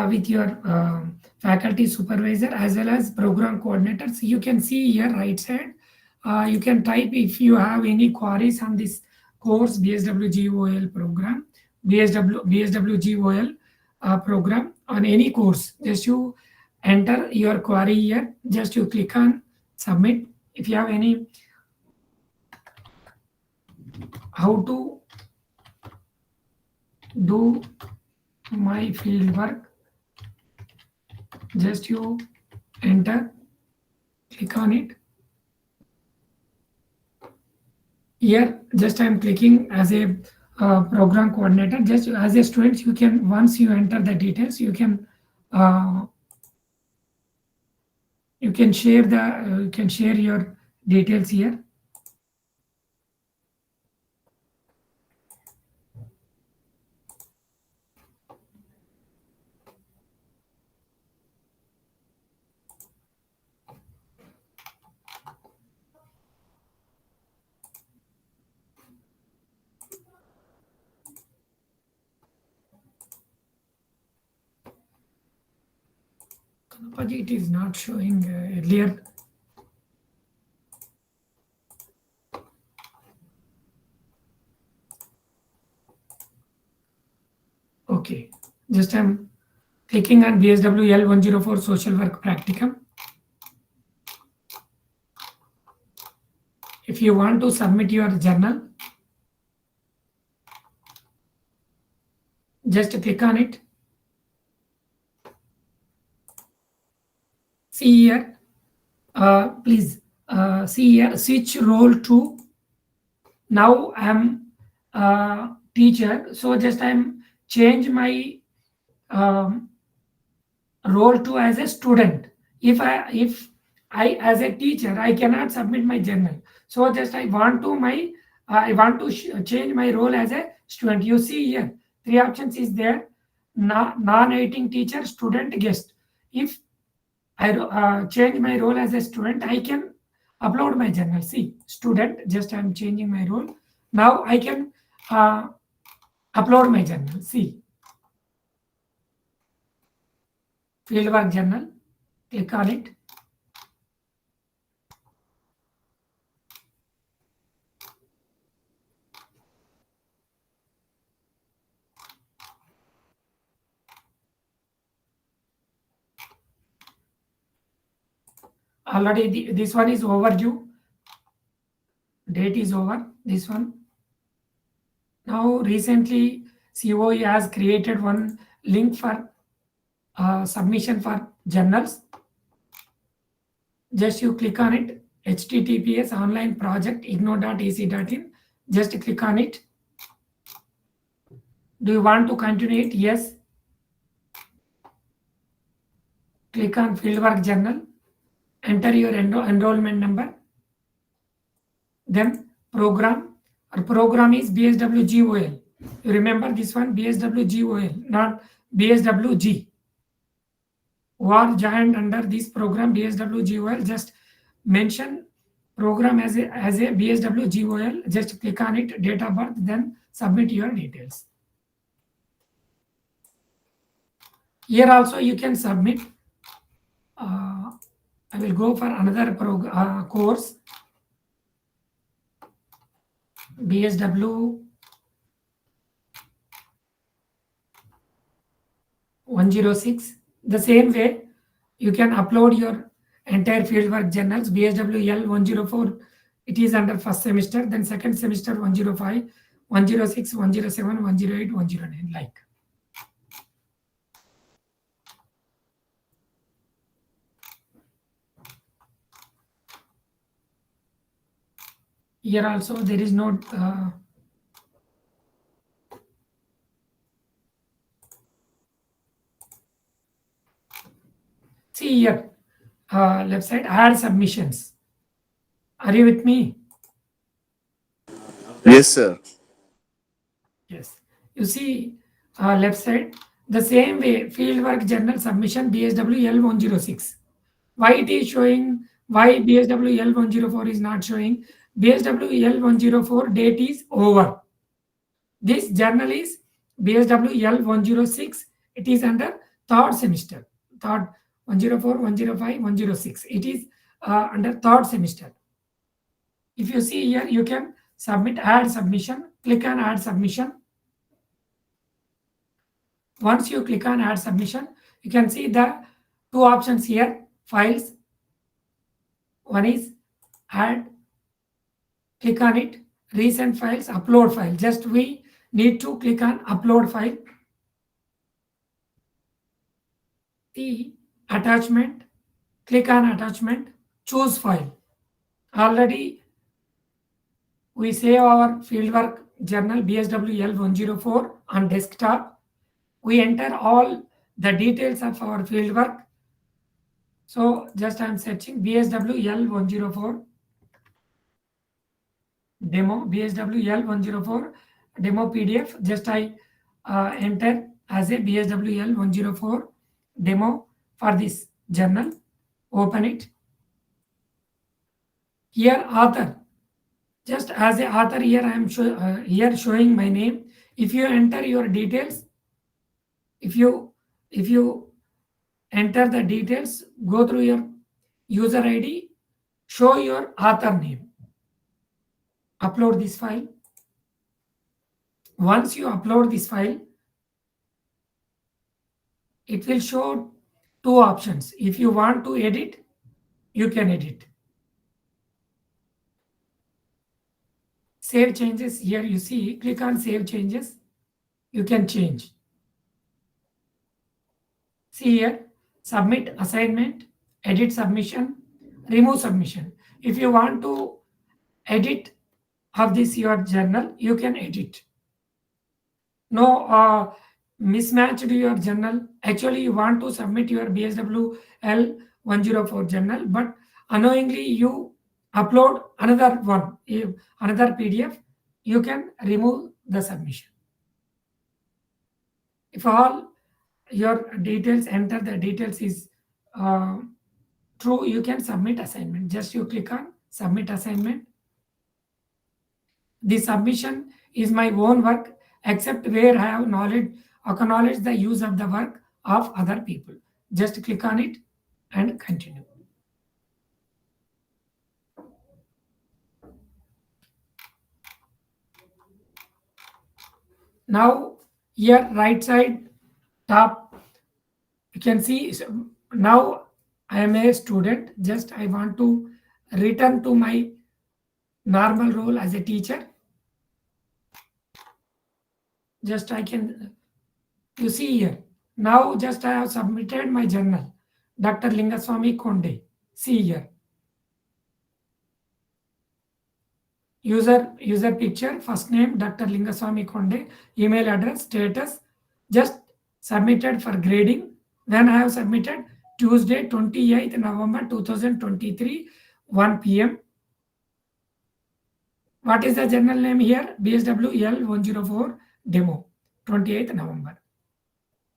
with your faculty supervisor as well as program coordinators. You can see here right side. You can type if you have any queries on this course BSWGOL program, BSWGOL program on any course. Just you enter your query here. Just you click on submit. If you have any how to do my field work, just you enter, click on it. Here, just I'm clicking as a program coordinator. Just as a student, you can, once you enter the details, you can share your details here. Kanapagi, it is not showing earlier. Okay, just I'm clicking on BSWL 104 social work practicum. If you want to submit your journal, just click on it. See here, please see here, switch role to, now I am teacher, so just I'm change my role to as a student. If I as a teacher, I cannot submit my journal, so just I want to change my role as a student. You see here, 3 options is there: non-editing teacher, student, guest. If I change my role as a student, I can upload my journal. See, student, just I'm changing my role. Now I can upload my journal. See, fieldwork journal, click on it. Already this one is overdue. Date is over, this one. Now recently COE has created one link for submission for journals. Just you click on it, https online project igno.ac.in. Just click on it. Do you want to continue it? Yes. Click on fieldwork journal. Enter your enrollment number. Then program. Our program is BSWGOL. You remember this one, BSWGOL, not BSWG. Who are joined under this program BSWGOL, just mention program as a BSWGOL. Just click on it, date of birth, then submit your details. Here also you can submit. I will go for another course, BSW 106. The same way you can upload your entire fieldwork journals. BSWL 104, it is under first semester, then second semester 105, 106, 107, 108, 109, like. Here also there is no see here, left side, add submissions. Are you with me? Yes, sir. Yes. You see left side, the same way fieldwork journal submission BSWL 106. Why it is showing? Why BSWL 104 is not showing? BSWL 104 date is over. This journal is BSWL 106. It is under third semester. Third 104, 105, 106. It is under third semester. If you see here, you can submit, add submission. Click on add submission. Once you click on add submission, you can see the 2 options here, files. One is add, click on it, recent files, upload file. Just we need to click on upload file. See, attachment, click on attachment, choose file. Already we save our fieldwork journal BSWL 104 on desktop. We enter all the details of our fieldwork. So just I'm searching BSWL 104 demo, BSWL 104 demo PDF. Just I enter as a BSWL 104 demo for this journal. Open it. Here author. Just as a author here I am here showing my name. If you enter your details, if you enter the details, go through your user ID, show your author name. Upload this file. Once you upload this file, it will show two options. If you want to edit, you can edit. Save changes, here you see, click on save changes. You can change. See here, submit assignment, edit submission, remove submission. If you want to edit of this your journal, you can edit. No mismatch to your journal. Actually, you want to submit your BSWL 104 journal, but unknowingly you upload another one, another PDF, you can remove the submission. If all your details, enter the details is true, you can submit assignment. Just you click on submit assignment. The submission is my own work, except where I have acknowledged the use of the work of other people. Just click on it and continue. Now here right side top, you can see now I am a student. Just I want to return to my normal role as a teacher. Just I can, you see here, now just I have submitted my journal, Dr. Lingaswamy Konde. See here. User picture, first name, Dr. Lingaswamy Konde, email address, status, just submitted for grading. When I have submitted Tuesday, 28th November 2023, 1 p.m. What is the journal name here? BSWL 104 demo, 28th November.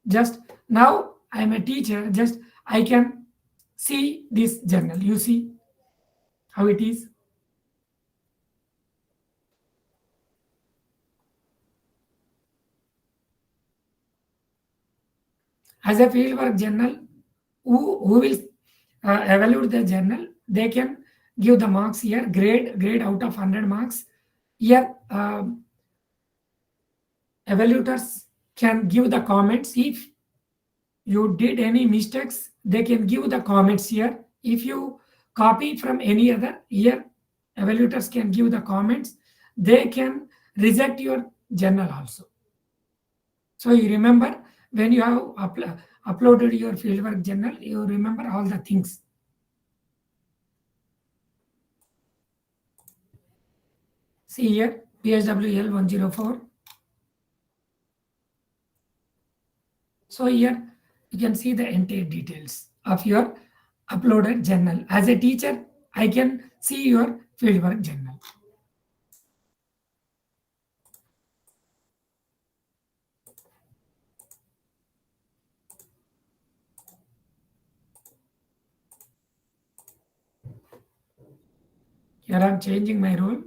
Just now I am a teacher, just I can see this journal. You see how it is. As a fieldwork journal, who will evaluate the journal, they can give the marks here, grade out of 100 marks. Here, evaluators can give the comments. If you did any mistakes, they can give the comments here. If you copy from any other, here, evaluators can give the comments. They can reject your journal also. So you remember, when you have uploaded your fieldwork journal, you remember all the things. See here, BSWL 104. So here, you can see the entire details of your uploaded journal. As a teacher, I can see your fieldwork journal. Here I'm changing my role.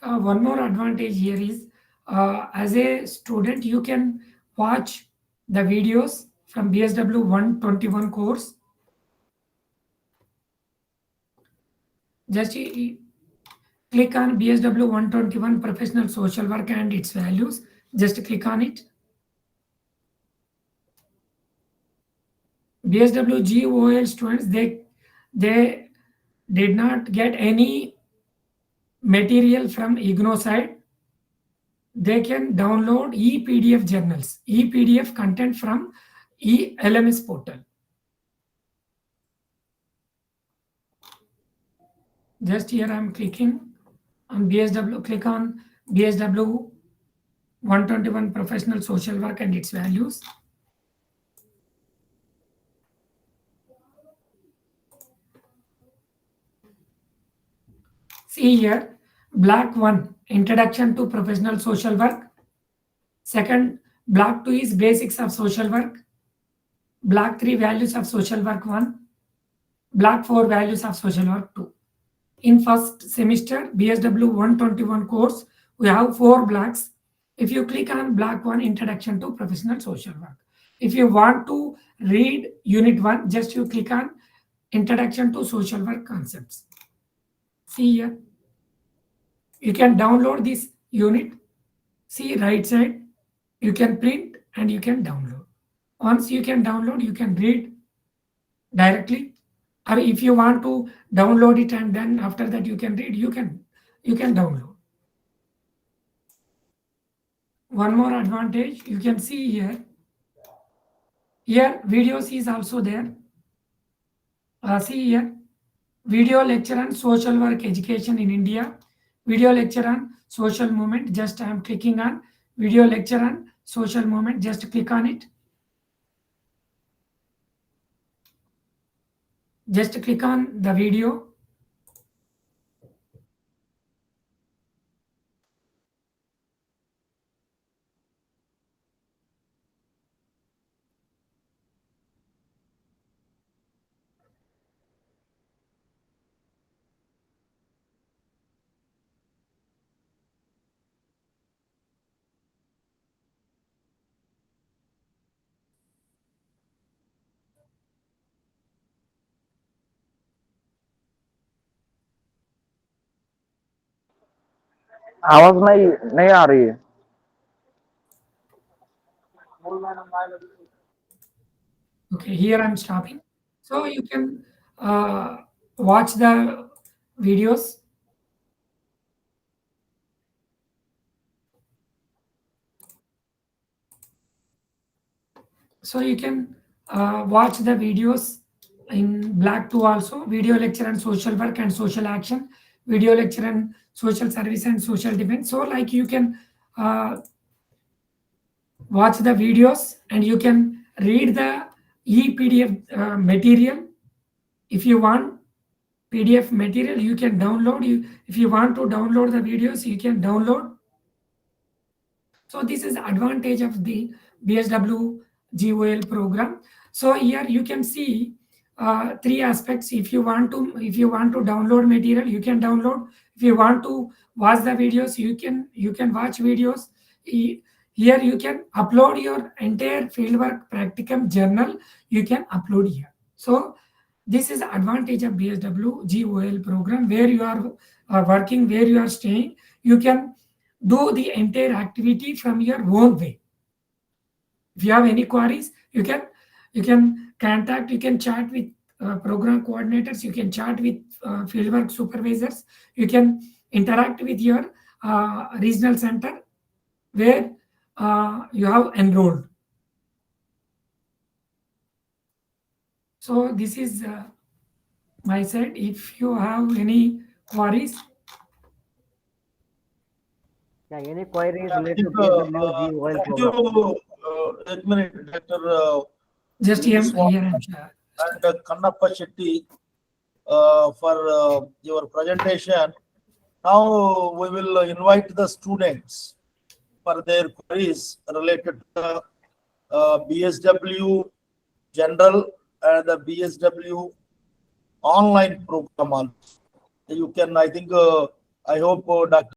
One more advantage here is, as a student, you can watch the videos from BSW 121 course. Just click on BSW 121 professional social work and its values. Just click on it. BSW GOL students, they did not get any material from IGNOU side, they can download ePDF journals, ePDF content from LMS portal. Just here I'm clicking on BSW, click on BSW 121 professional social work and its values. See here, block 1, introduction to professional social work. Second, block 2 is basics of social work. Block 3, values of social work 1. Block 4, values of social work 2. In first semester BSW 121 course, we have 4 blocks. If you click on block 1, introduction to professional social work. If you want to read unit 1, just you click on introduction to social work concepts. See here, you can download this unit. See right side, you can print and you can download. Once you can download, you can read directly, or if you want to download it and then after that you can read, you can download. One more advantage you can see here. Here videos is also there. See here, video lecture on social work education in India, video lecture on social movement. Just I am clicking on video lecture on social movement. Just click on it. Just click on the video. आवाज नहीं आ रही है। Okay, here I'm stopping. So you can watch the videos. So you can watch the videos in black 2 also, video lecture on social work and social action, video lecture on social service and social defense. So like you can watch the videos and you can read the ePDF material. If you want PDF material, you can download. If you want to download the videos, you can download. So this is advantage of the BSW GOL program. So here you can see 3 aspects. If you want to download material, you can download. If you want to watch the videos, you can watch videos. Here you can upload your entire fieldwork practicum journal. You can upload here. So this is advantage of BSW GOL program, where you are working, where you are staying. You can do the entire activity from your own way. If you have any queries, you can contact, you can chat with program coordinators, you can chat with fieldwork supervisors, you can interact with your regional center where you have enrolled. So this is my side. If you have any queries. Yeah, any queries I related to think, BSW GOL thank program? you, एक minute, Dr. Just here, Linguswamy here and Kannappa Shetty for your presentation. Now we will invite the students for their queries related to BSW General and the BSW online program also. You can, I think, I hope Dr.